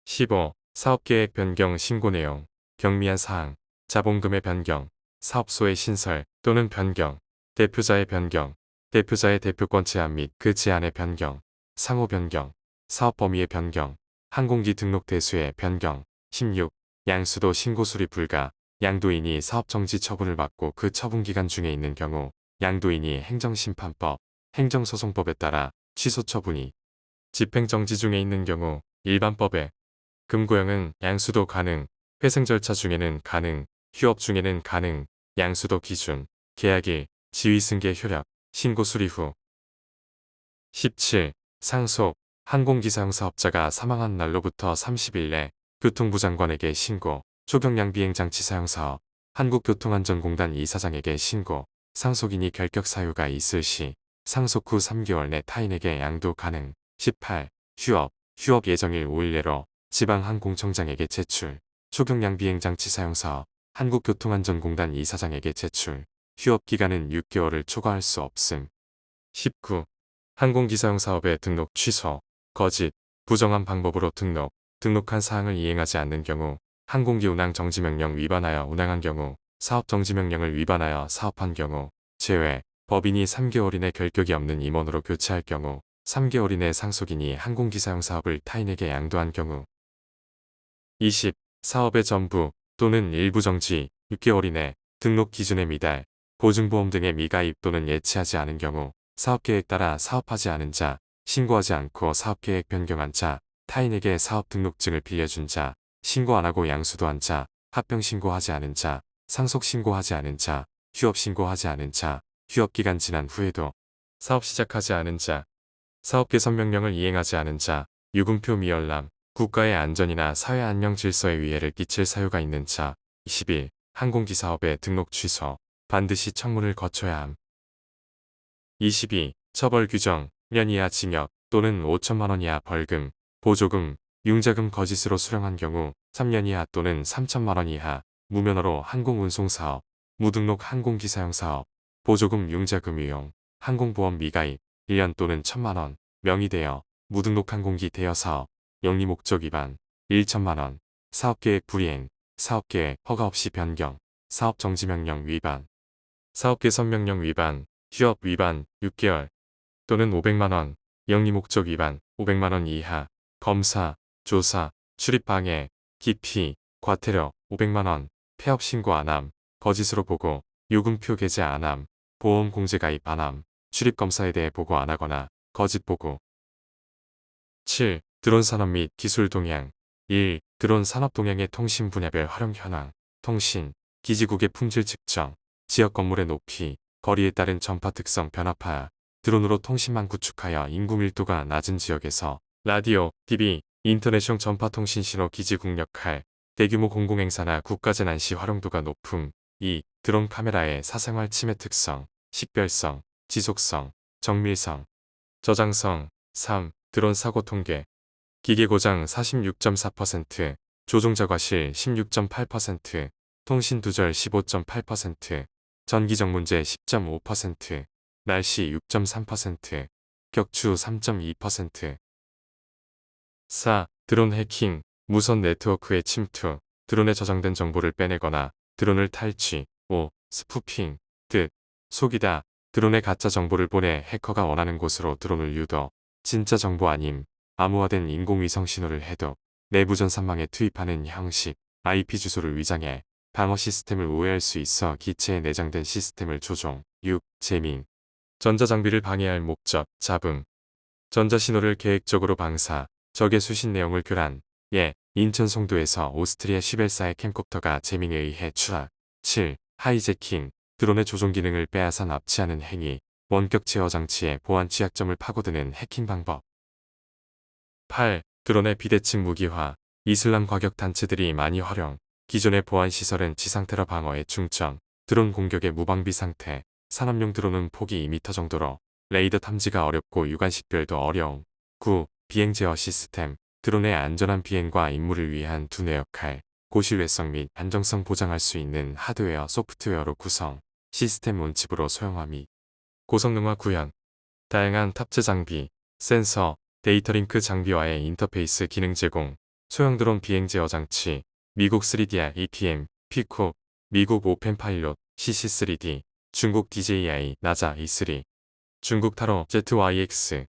15. 사업계획 변경 신고 내용, 경미한 사항, 자본금의 변경, 사업소의 신설 또는 변경, 대표자의 변경, 대표자의 대표권 제한 및 그 제한의 변경, 상호 변경, 사업 범위의 변경, 항공기 등록 대수의 변경. 16. 양수도 신고 수리 불가, 양도인이 사업 정지 처분을 받고 그 처분 기간 중에 있는 경우 양도인이 행정심판법, 행정소송법에 따라 취소 처분이 집행정지 중에 있는 경우 일반법에 금고형은 양수도 가능, 회생 절차 중에는 가능, 휴업 중에는 가능, 양수도 기준, 계약일, 지휘승계 효력, 신고 수리 후. 17. 상속, 항공기사용 사업자가 사망한 날로부터 30일 내 교통부 장관에게 신고, 초경량 비행장치 사용 사업, 한국교통안전공단 이사장에게 신고, 상속인이 결격 사유가 있을 시 상속 후 3개월 내 타인에게 양도 가능. 18. 휴업 예정일 5일 내로 지방항공청장에게 제출, 초경량 비행장치 사용 사업, 한국교통안전공단 이사장에게 제출, 휴업 기간은 6개월을 초과할 수 없음. 19. 항공기사용 사업의 등록 취소, 거짓, 부정한 방법으로 등록한 사항을 이행하지 않는 경우, 항공기 운항 정지명령 위반하여 운항한 경우, 사업 정지명령을 위반하여 사업한 경우, 제외, 법인이 3개월 이내 결격이 없는 임원으로 교체할 경우, 3개월 이내 상속인이 항공기사용 사업을 타인에게 양도한 경우. 20. 사업의 전부 또는 일부 정지, 6개월 이내, 등록 기준의 미달, 보증보험 등의 미가입 또는 예치하지 않은 경우, 사업계획 따라 사업하지 않은 자, 신고하지 않고 사업계획 변경한 자, 타인에게 사업 등록증을 빌려준 자, 신고 안하고 양수도 한 자, 합병 신고하지 않은 자, 상속 신고하지 않은 자, 휴업 신고하지 않은 자, 휴업기간 지난 후에도 사업 시작하지 않은 자, 사업 개선 명령을 이행하지 않은 자, 유금표 미열람, 국가의 안전이나 사회 안녕 질서에 위해를 끼칠 사유가 있는 자. 21. 항공기 사업의 등록 취소, 반드시 청문을 거쳐야 함. 22. 처벌 규정, 1년 이하 징역 또는 5천만 원 이하 벌금, 보조금, 융자금 거짓으로 수령한 경우 3년 이하 또는 3천만 원 이하, 무면허로 항공운송사업, 무등록 항공기사용사업, 보조금 융자금 유용, 항공보험 미가입, 1년 또는 1천만 원, 명의대여, 무등록 항공기 대여사업, 영리목적 위반, 1천만 원, 사업계획 불이행, 사업계획 허가 없이 변경, 사업정지명령 위반, 사업개선명령 위반, 휴업 위반 6개월 또는 500만 원, 영리목적 위반 500만 원 이하, 검사, 조사, 출입방해, 기피, 과태료 500만 원, 폐업 신고 안함, 거짓으로 보고, 요금표 게재 안함, 보험 공제 가입 안함, 출입검사에 대해 보고 안하거나 거짓 보고. 7. 드론 산업 및 기술 동향 1. 드론 산업 동향의 통신 분야별 활용 현황, 통신, 기지국의 품질 측정, 지역 건물의 높이, 거리에 따른 전파 특성 변화 파악, 드론으로 통신망 구축하여 인구 밀도가 낮은 지역에서 라디오, TV, 인터넷용 전파통신 신호 기지국 역할, 대규모 공공행사나 국가재난 시 활용도가 높음. 2. 드론 카메라의 사생활 침해 특성, 식별성, 지속성, 정밀성, 저장성. 3. 드론 사고 통계, 기계 고장 46.4%, 조종자 과실 16.8%, 통신 두절 15.8%, 전기적 문제 10.5%, 날씨 6.3%, 격추 3.2%. 4. 드론 해킹, 무선 네트워크의 침투, 드론에 저장된 정보를 빼내거나 드론을 탈취. 5. 스푸핑, 뜻, 속이다, 드론에 가짜 정보를 보내 해커가 원하는 곳으로 드론을 유도, 진짜 정보 아님, 암호화된 인공위성 신호를 해독, 내부 전산망에 투입하는 형식, IP 주소를 위장해 방어 시스템을 오해할 수 있어 기체에 내장된 시스템을 조종. 6. 재밍, 전자장비를 방해할 목적, 잡음, 전자신호를 계획적으로 방사, 적의 수신 내용을 교란. 예, 인천 송도에서 오스트리아 시벨사의 캠코프터가 재밍에 의해 추락. 7. 하이제킹, 드론의 조종 기능을 빼앗아 납치하는 행위, 원격 제어 장치의 보안 취약점을 파고드는 해킹 방법. 8. 드론의 비대칭 무기화, 이슬람 과격 단체들이 많이 활용, 기존의 보안 시설은 지상 테러 방어에 중점, 드론 공격의 무방비 상태, 산업용 드론은 폭이 2m 정도로 레이더 탐지가 어렵고 유관 식별도 어려움. 9. 비행 제어 시스템, 드론의 안전한 비행과 임무를 위한 두뇌 역할, 고신뢰성 및 안정성 보장할 수 있는 하드웨어 소프트웨어로 구성, 시스템 온칩으로 소형화 및 고성능화 구현, 다양한 탑재 장비, 센서, 데이터 링크 장비와의 인터페이스 기능 제공, 소형 드론 비행 제어 장치, 미국 3DR APM, 피코, 미국 오펜 파일럿, CC3D, 중국 DJI, 나자 E3, 중국 타로 ZYX.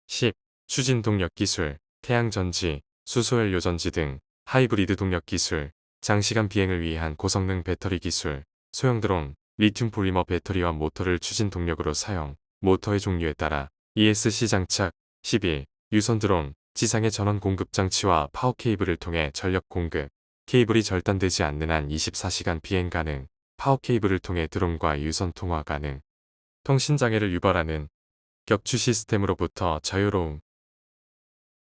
10. 추진 동력 기술, 태양 전지, 수소연료 전지 등 하이브리드 동력 기술, 장시간 비행을 위한 고성능 배터리 기술, 소형 드론, 리튬 폴리머 배터리와 모터를 추진 동력으로 사용, 모터의 종류에 따라 ESC 장착. 11. 유선 드론, 지상의 전원 공급 장치와 파워 케이블을 통해 전력 공급, 케이블이 절단되지 않는 한 24시간 비행 가능, 파워 케이블을 통해 드론과 유선 통화 가능, 통신 장애를 유발하는 격추 시스템으로부터 자유로움.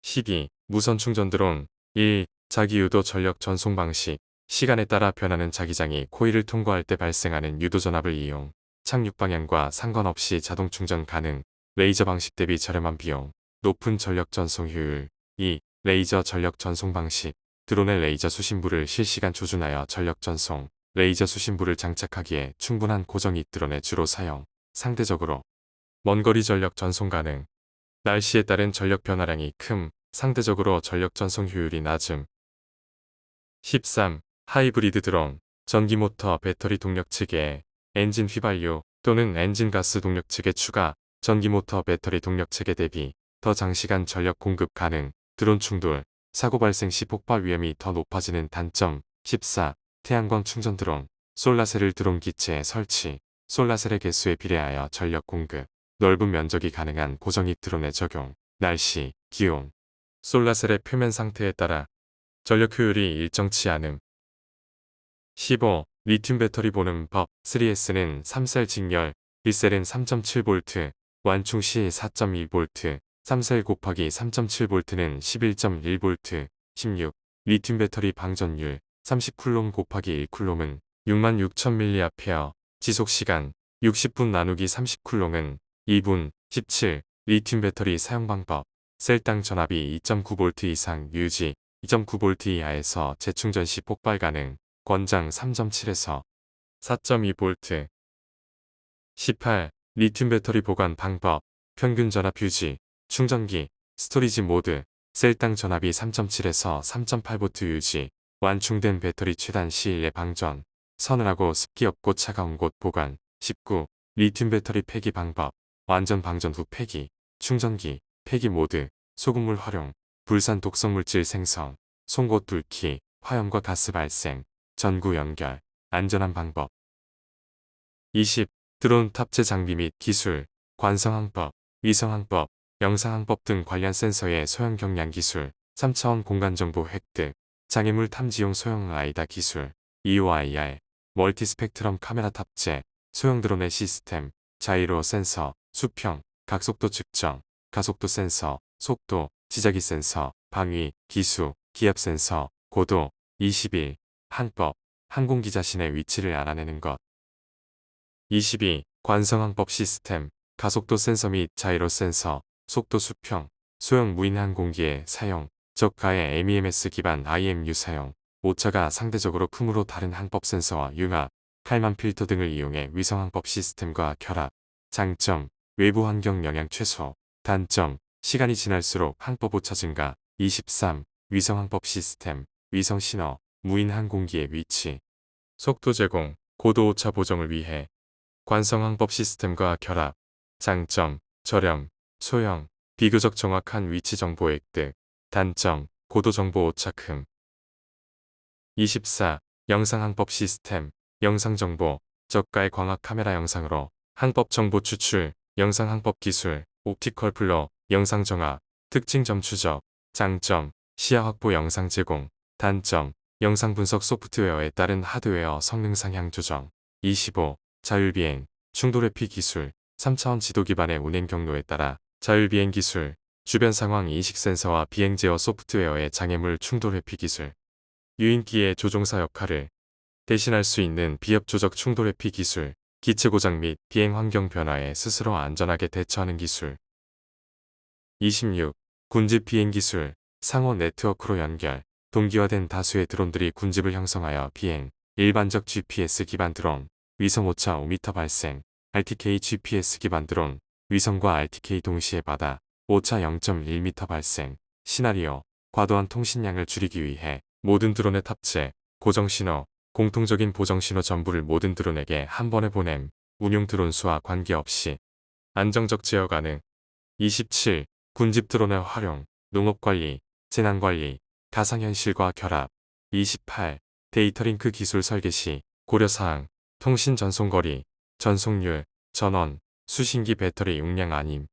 12. 무선 충전 드론. 1. 자기 유도 전력 전송 방식, 시간에 따라 변하는 자기장이 코일을 통과할 때 발생하는 유도 전압을 이용, 착륙 방향과 상관없이 자동 충전 가능, 레이저 방식 대비 저렴한 비용, 높은 전력 전송 효율. 2. 레이저 전력 전송 방식, 드론의 레이저 수신부를 실시간 조준하여 전력 전송, 레이저 수신부를 장착하기에 충분한 고정이 드론에 주로 사용, 상대적으로 먼거리 전력 전송 가능, 날씨에 따른 전력 변화량이 큼, 상대적으로 전력 전송 효율이 낮음. 13. 하이브리드 드론, 전기 모터 배터리 동력 체계, 엔진 휘발유 또는 엔진 가스 동력 체계 추가, 전기 모터 배터리 동력 체계 대비 더 장시간 전력 공급 가능, 드론 충돌, 사고 발생 시 폭발 위험이 더 높아지는 단점. 14. 태양광 충전 드론, 솔라셀을 드론 기체에 설치, 솔라셀의 개수에 비례하여 전력 공급, 넓은 면적이 가능한 고정입 드론에 적용, 날씨, 기온, 솔라셀의 표면 상태에 따라 전력 효율이 일정치 않음. 15. 리튬 배터리 보는 법. 3S는 3셀 직렬, 1셀은 3.7V, 완충 시 4.2V, 3셀 곱하기 3.7V는 11.1V. 16. 리튬 배터리 방전율. 30쿨롬 곱하기 1쿨롬은 66,000mAh, 지속시간 60분 나누기 30쿨롬은 2분. 17. 리튬 배터리 사용 방법. 셀당 전압이 2.9V 이상 유지, 2.9V 이하에서 재충전 시 폭발 가능, 권장 3.7에서 4.2V. 18. 리튬 배터리 보관 방법. 평균 전압 유지, 충전기, 스토리지 모드, 셀당 전압이 3.7에서 3.8V 유지, 완충된 배터리 최단 시일 내 방전, 서늘하고 습기 없고 차가운 곳 보관. 19. 리튬 배터리 폐기 방법. 완전 방전 후 폐기, 충전기, 폐기 모드, 소금물 활용, 불산 독성물질 생성, 송곳 뚫기, 화염과 가스 발생, 전구 연결, 안전한 방법. 20. 드론 탑재 장비 및 기술, 관성항법, 위성항법, 영상항법 등 관련 센서의 소형 경량 기술, 3차원 공간정보 획득, 장애물 탐지용 소형 라이다 기술, EOIR, 멀티스펙트럼 카메라 탑재, 소형 드론의 시스템, 자이로 센서, 수평, 각속도 측정, 가속도 센서, 속도, 지자기 센서, 방위, 기수, 기압 센서, 고도. 21. 항법, 항공기 자신의 위치를 알아내는 것. 22. 관성항법 시스템, 가속도 센서 및 자이로 센서, 속도 수평, 소형 무인 항공기의 사용, 저가의 MEMS 기반 IMU 사용, 오차가 상대적으로 크므로 다른 항법 센서와 융합, 칼만 필터 등을 이용해 위성항법 시스템과 결합. 장점, 외부 환경 영향 최소. 단점, 시간이 지날수록 항법 오차 증가. 23. 위성항법 시스템, 위성 신호, 무인 항공기의 위치, 속도 제공, 고도 오차 보정을 위해 관성항법 시스템과 결합. 장점, 저렴, 소형, 비교적 정확한 위치 정보 획득. 단점, 고도 정보 오차 큼. 24. 영상항법 시스템, 영상정보, 저가의 광학 카메라 영상으로 항법 정보 추출, 영상항법 기술, 옵티컬 블러, 영상 정합, 특징점 추적. 장점, 시야 확보 영상 제공. 단점, 영상 분석 소프트웨어에 따른 하드웨어 성능 상향 조정. 25. 자율비행, 충돌 회피 기술, 3차원 지도 기반의 운행 경로에 따라 자율비행 기술, 주변 상황 인식 센서와 비행 제어 소프트웨어의 장애물 충돌 회피 기술, 유인기의 조종사 역할을 대신할 수 있는 비협 조적 충돌 회피 기술, 기체 고장 및 비행 환경 변화에 스스로 안전하게 대처하는 기술. 26. 군집 비행 기술, 상호 네트워크로 연결, 동기화된 다수의 드론들이 군집을 형성하여 비행, 일반적 GPS 기반 드론, 위성 오차 5m 발생, RTK GPS 기반 드론, 위성과 RTK 동시에 받아 오차 0.1m 발생. 시나리오, 과도한 통신량을 줄이기 위해 모든 드론에 탑재, 고정신호, 공통적인 보정신호 전부를 모든 드론에게 한 번에 보냄, 운용 드론 수와 관계없이 안정적 제어 가능. 27. 군집 드론의 활용, 농업관리, 재난관리, 가상현실과 결합. 28. 데이터링크 기술 설계 시 고려사항, 통신 전송거리, 전송률, 전원, 수신기 배터리 용량 아님.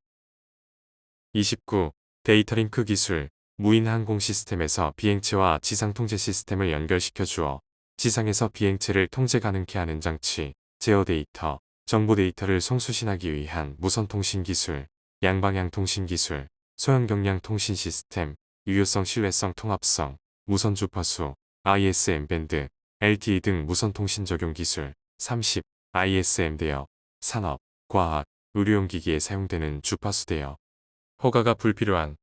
29. 데이터링크 기술, 무인 항공 시스템에서 비행체와 지상 통제 시스템을 연결시켜 주어 지상에서 비행체를 통제 가능케 하는 장치, 제어 데이터, 정보 데이터를 송수신하기 위한 무선 통신 기술, 양방향 통신 기술, 소형 경량 통신 시스템, 유효성 신뢰성 통합성, 무선 주파수, ISM 밴드, LTE 등 무선 통신 적용 기술. 30. ISM 대여, 산업, 과학, 의료용 기기에 사용되는 주파수 대여. 허가가 불필요한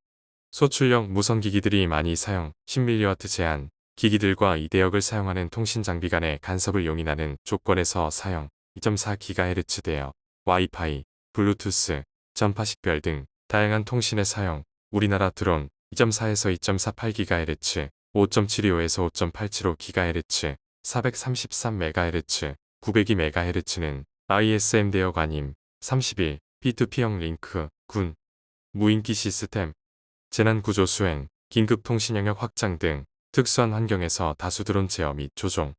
소출력 무선 기기들이 많이 사용, 10mW 제한, 기기들과 이 대역을 사용하는 통신 장비 간의 간섭을 용인하는 조건에서 사용, 2.4GHz 대역, 와이파이, 블루투스, 전파식별 등 다양한 통신에 사용, 우리나라 드론 2.4에서 2.48GHz, 5.75에서 5.875GHz, 433MHz, 902MHz는 ISM 대역 아님. 31. P2P형 링크, 군, 무인기 시스템, 재난구조 수행, 긴급통신 영역 확장 등 특수한 환경에서 다수 드론 제어 및 조종.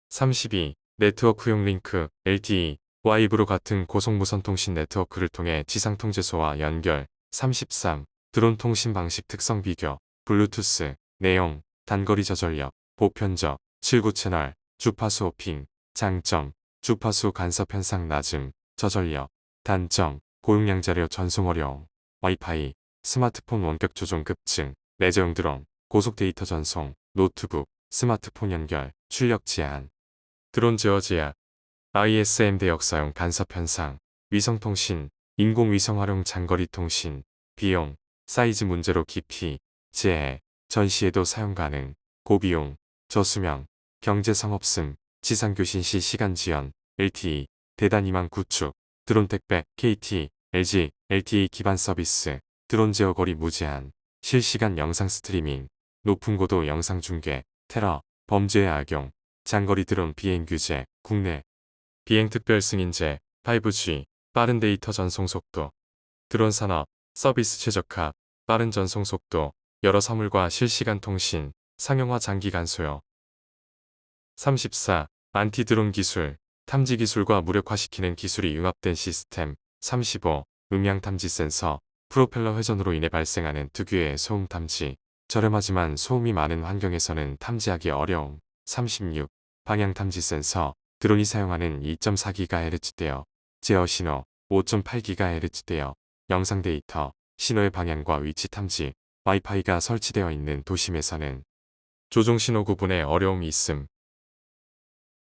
32. 네트워크용 링크, LTE, 와이브로 같은 고속무선 통신 네트워크를 통해 지상통제소와 연결. 33. 드론 통신 방식 특성 비교, 블루투스, 내용, 단거리 저전력, 보편적, 79채널, 주파수 호핑. 장점, 주파수 간섭 현상 낮음, 저전력. 단점, 고용량 자료 전송 어려움. 와이파이, 스마트폰 원격 조종 급증, 레저용 드론, 고속 데이터 전송, 노트북, 스마트폰 연결, 출력 제한. 드론 제어 제약. ISM 대역사용 간섭 현상. 위성통신, 인공위성 활용 장거리 통신. 비용, 사이즈 문제로 기피, 재해, 전시에도 사용 가능. 고비용, 저수명, 경제성 없음, 지상교신 시 시간 지연, LTE, 대단 2만 구축, 드론 택배, KT, LG, LTE 기반 서비스, 드론 제어 거리 무제한, 실시간 영상 스트리밍, 높은 고도 영상 중계, 테러, 범죄의 악용, 장거리 드론 비행 규제, 국내 비행 특별 승인제, 5G, 빠른 데이터 전송 속도, 드론 산업, 서비스 최적화, 빠른 전송 속도, 여러 사물과 실시간 통신, 상용화 장기간 소요. 34. 안티 드론 기술, 탐지 기술과 무력화시키는 기술이 융합된 시스템. 35. 음향 탐지 센서, 프로펠러 회전으로 인해 발생하는 특유의 소음 탐지. 저렴하지만 소음이 많은 환경에서는 탐지하기 어려움. 36. 방향 탐지 센서, 드론이 사용하는 2.4GHz대역, 제어 신호, 5.8GHz대역, 영상 데이터, 신호의 방향과 위치 탐지, 와이파이가 설치되어 있는 도심에서는 조종 신호 구분에 어려움이 있음.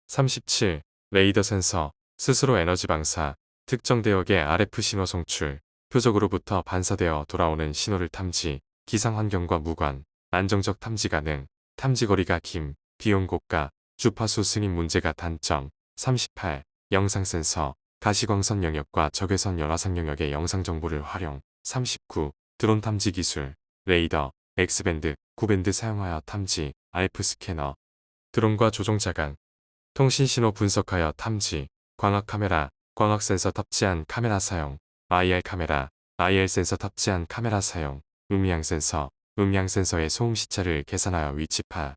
37. 레이더 센서, 스스로 에너지 방사, 특정 대역의 RF 신호 송출, 표적으로부터 반사되어 돌아오는 신호를 탐지, 기상 환경과 무관, 안정적 탐지 가능, 탐지 거리가 긴, 비용 고가, 주파수 승인 문제가 단점. 38. 영상 센서, 가시광선 영역과 적외선 열화상 영역의 영상 정보를 활용. 39. 드론 탐지 기술, 레이더, X밴드, 9밴드 사용하여 탐지, RF 스캐너, 드론과 조종 자강, 통신 신호 분석하여 탐지, 광학 카메라, 광학 센서 탑재한 카메라 사용, IR 카메라, IR 센서 탑재한 카메라 사용, 음향 센서, 음향 센서의 소음 시차를 계산하여 위치 파.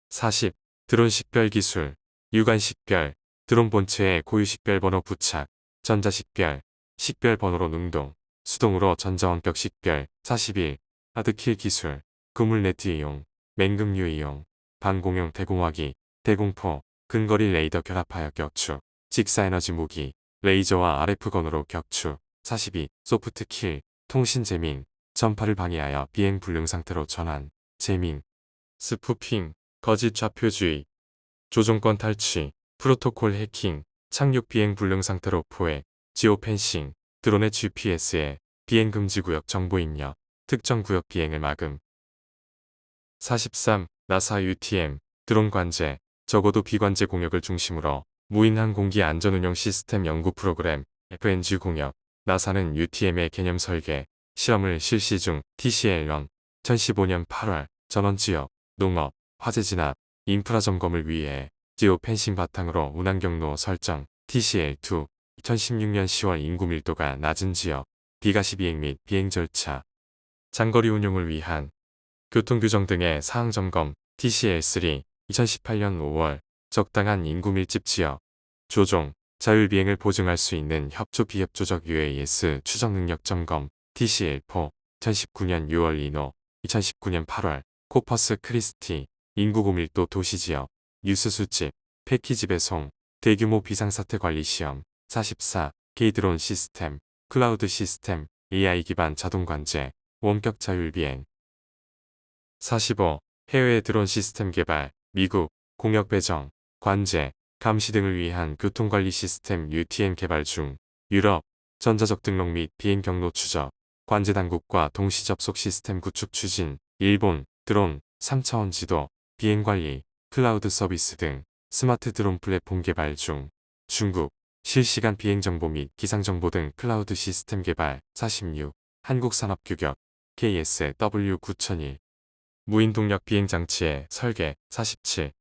40. 드론 식별 기술, 유관 식별, 드론 본체에 고유 식별 번호 부착, 전자 식별, 식별 번호로 능동, 수동으로 전자원격 식별. 41. 하드킬 기술, 그물 네트 이용, 맹금류 이용, 방공용 대공화기, 대공포, 근거리 레이더 결합하여 격추, 직사에너지 무기, 레이저와 RF건으로 격추. 42. 소프트킬, 통신 재밍, 전파를 방해하여 비행 불능 상태로 전환, 재밍, 스푸핑, 거짓 좌표주의, 조종권 탈취, 프로토콜 해킹, 착륙 비행 불능 상태로 포획, 지오펜싱, 드론의 GPS에 비행 금지 구역 정보 입력, 특정 구역 비행을 막음. 43. 나사 UTM, 드론 관제, 적어도 비관제 공역을 중심으로 무인 항공기 안전운영 시스템 연구 프로그램, FNG 공역. 나사는 UTM의 개념 설계, 실험을 실시 중. TCL-1, 2015년 8월, 전원지역, 농업, 화재 진압, 인프라 점검을 위해 지오 펜싱 바탕으로 운항 경로 설정. TCL-2, 2016년 10월 인구 밀도가 낮은 지역, 비가시 비행 및 비행 절차, 장거리 운용을 위한 교통 규정 등의 사항 점검. TCL-3, 2018년 5월, 적당한 인구 밀집 지역, 조종, 자율 비행을 보증할 수 있는 협조 비협조적 UAS 추적 능력 점검. TCL-4, 2019년 6월 인호, 2019년 8월, 코퍼스 크리스티, 인구 고밀도 도시지역, 뉴스 수집, 패키지 배송, 대규모 비상사태 관리 시험. 44. K-드론 시스템, 클라우드 시스템, AI 기반 자동 관제, 원격 자율 비행. 45. 해외 드론 시스템 개발, 미국, 공역 배정, 관제, 감시 등을 위한 교통관리 시스템 UTM 개발 중. 유럽, 전자적 등록 및 비행 경로 추적, 관제 당국과 동시 접속 시스템 구축 추진. 일본, 드론, 3차원 지도, 비행 관리, 클라우드 서비스 등 스마트 드론 플랫폼 개발 중. 중국, 실시간 비행 정보 및 기상 정보 등 클라우드 시스템 개발. 46. 한국산업규격, KSW9001. 무인 동력 비행 장치의 설계. 47.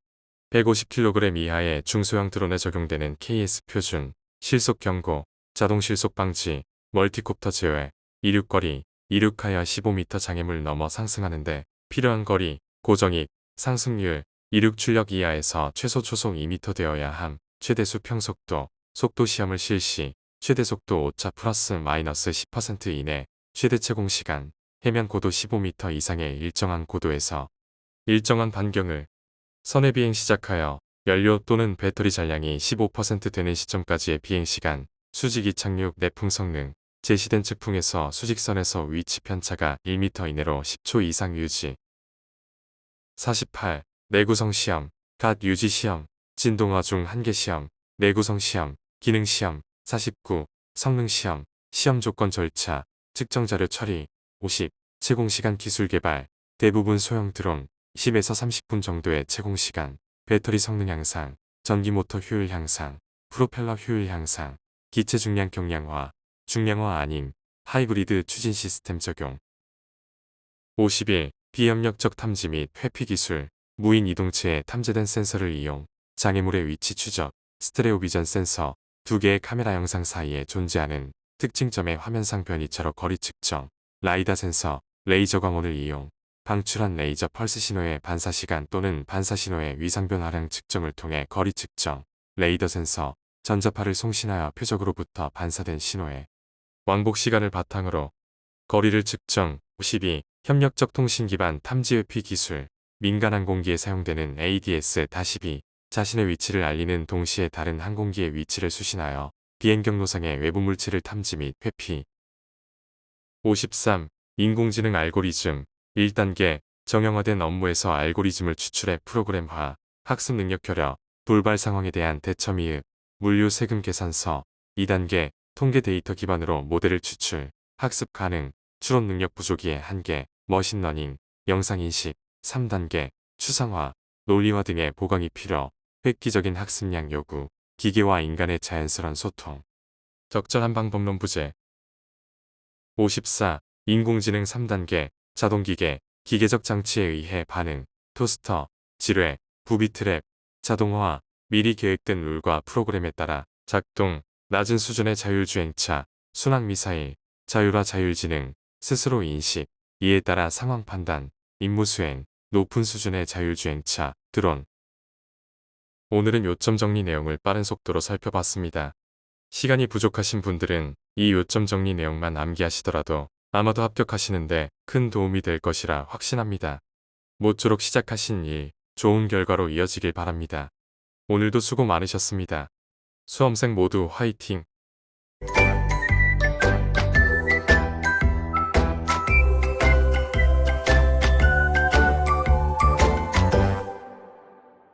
150kg 이하의 중소형 드론에 적용되는 KS 표준, 실속 경고, 자동 실속 방지, 멀티콥터 제외, 이륙거리, 이륙하여 15m 장애물 넘어 상승하는데 필요한 거리, 고정입, 상승률, 이륙 출력 이하에서 최소 초속 2m 되어야 함. 최대 수평속도, 속도 시험을 실시, 최대 속도 오차 플러스 마이너스 10% 이내, 최대 채공 시간, 해면 고도 15m 이상의 일정한 고도에서 일정한 반경을 선의 비행 시작하여 연료 또는 배터리 잔량이 15% 되는 시점까지의 비행시간, 수직 이착륙 내풍 성능, 제시된 측풍에서 수직선에서 위치 편차가 1m 이내로 10초 이상 유지. 48. 내구성 시험, 갓 유지 시험, 진동화 중 한계 시험, 내구성 시험, 기능 시험, 49, 성능 시험, 시험 조건 절차, 측정 자료 처리, 50, 채공시간 기술 개발, 대부분 소형 드론, 10에서 30분 정도의 채공시간, 배터리 성능 향상, 전기 모터 효율 향상, 프로펠러 효율 향상, 기체 중량 경량화, 중량화 아님, 하이브리드 추진 시스템 적용. 51. 비협력적 탐지 및 회피 기술, 무인 이동체에 탐지된 센서를 이용, 장애물의 위치 추적, 스테레오 비전 센서, 두 개의 카메라 영상 사이에 존재하는 특징점의 화면상 변이차로 거리 측정, 라이다 센서, 레이저 광원을 이용, 방출한 레이저 펄스 신호의 반사 시간 또는 반사 신호의 위상 변화량 측정을 통해 거리 측정, 레이더 센서, 전자파를 송신하여 표적으로부터 반사된 신호의 왕복 시간을 바탕으로 거리를 측정. 52. 협력적 통신 기반 탐지 회피 기술, 민간 항공기에 사용되는 ADS-B, 자신의 위치를 알리는 동시에 다른 항공기의 위치를 수신하여 비행 경로상의 외부 물체를 탐지 및 회피. 53. 인공지능 알고리즘, 1단계, 정형화된 업무에서 알고리즘을 추출해 프로그램화, 학습 능력 결여, 돌발 상황에 대한 대처 미흡, 물류 세금 계산서, 2단계, 통계 데이터 기반으로 모델을 추출, 학습 가능, 추론 능력 부족의 한계, 머신러닝, 영상인식, 3단계, 추상화, 논리화 등의 보강이 필요, 획기적인 학습량 요구, 기계와 인간의 자연스러운 소통. 적절한 방법론 부재. 54. 인공지능 3단계, 자동기계, 기계적 장치에 의해 반응, 토스터, 지뢰, 부비트랩, 자동화, 미리 계획된 룰과 프로그램에 따라 작동, 낮은 수준의 자율주행차, 순항미사일, 자율화 자율지능, 스스로 인식, 이에 따라 상황 판단, 임무 수행, 높은 수준의 자율주행차, 드론. 오늘은 요점 정리 내용을 빠른 속도로 살펴봤습니다. 시간이 부족하신 분들은 이 요점 정리 내용만 암기하시더라도 아마도 합격하시는데 큰 도움이 될 것이라 확신합니다. 모쪼록 시작하신 일, 좋은 결과로 이어지길 바랍니다. 오늘도 수고 많으셨습니다. 수험생 모두 화이팅!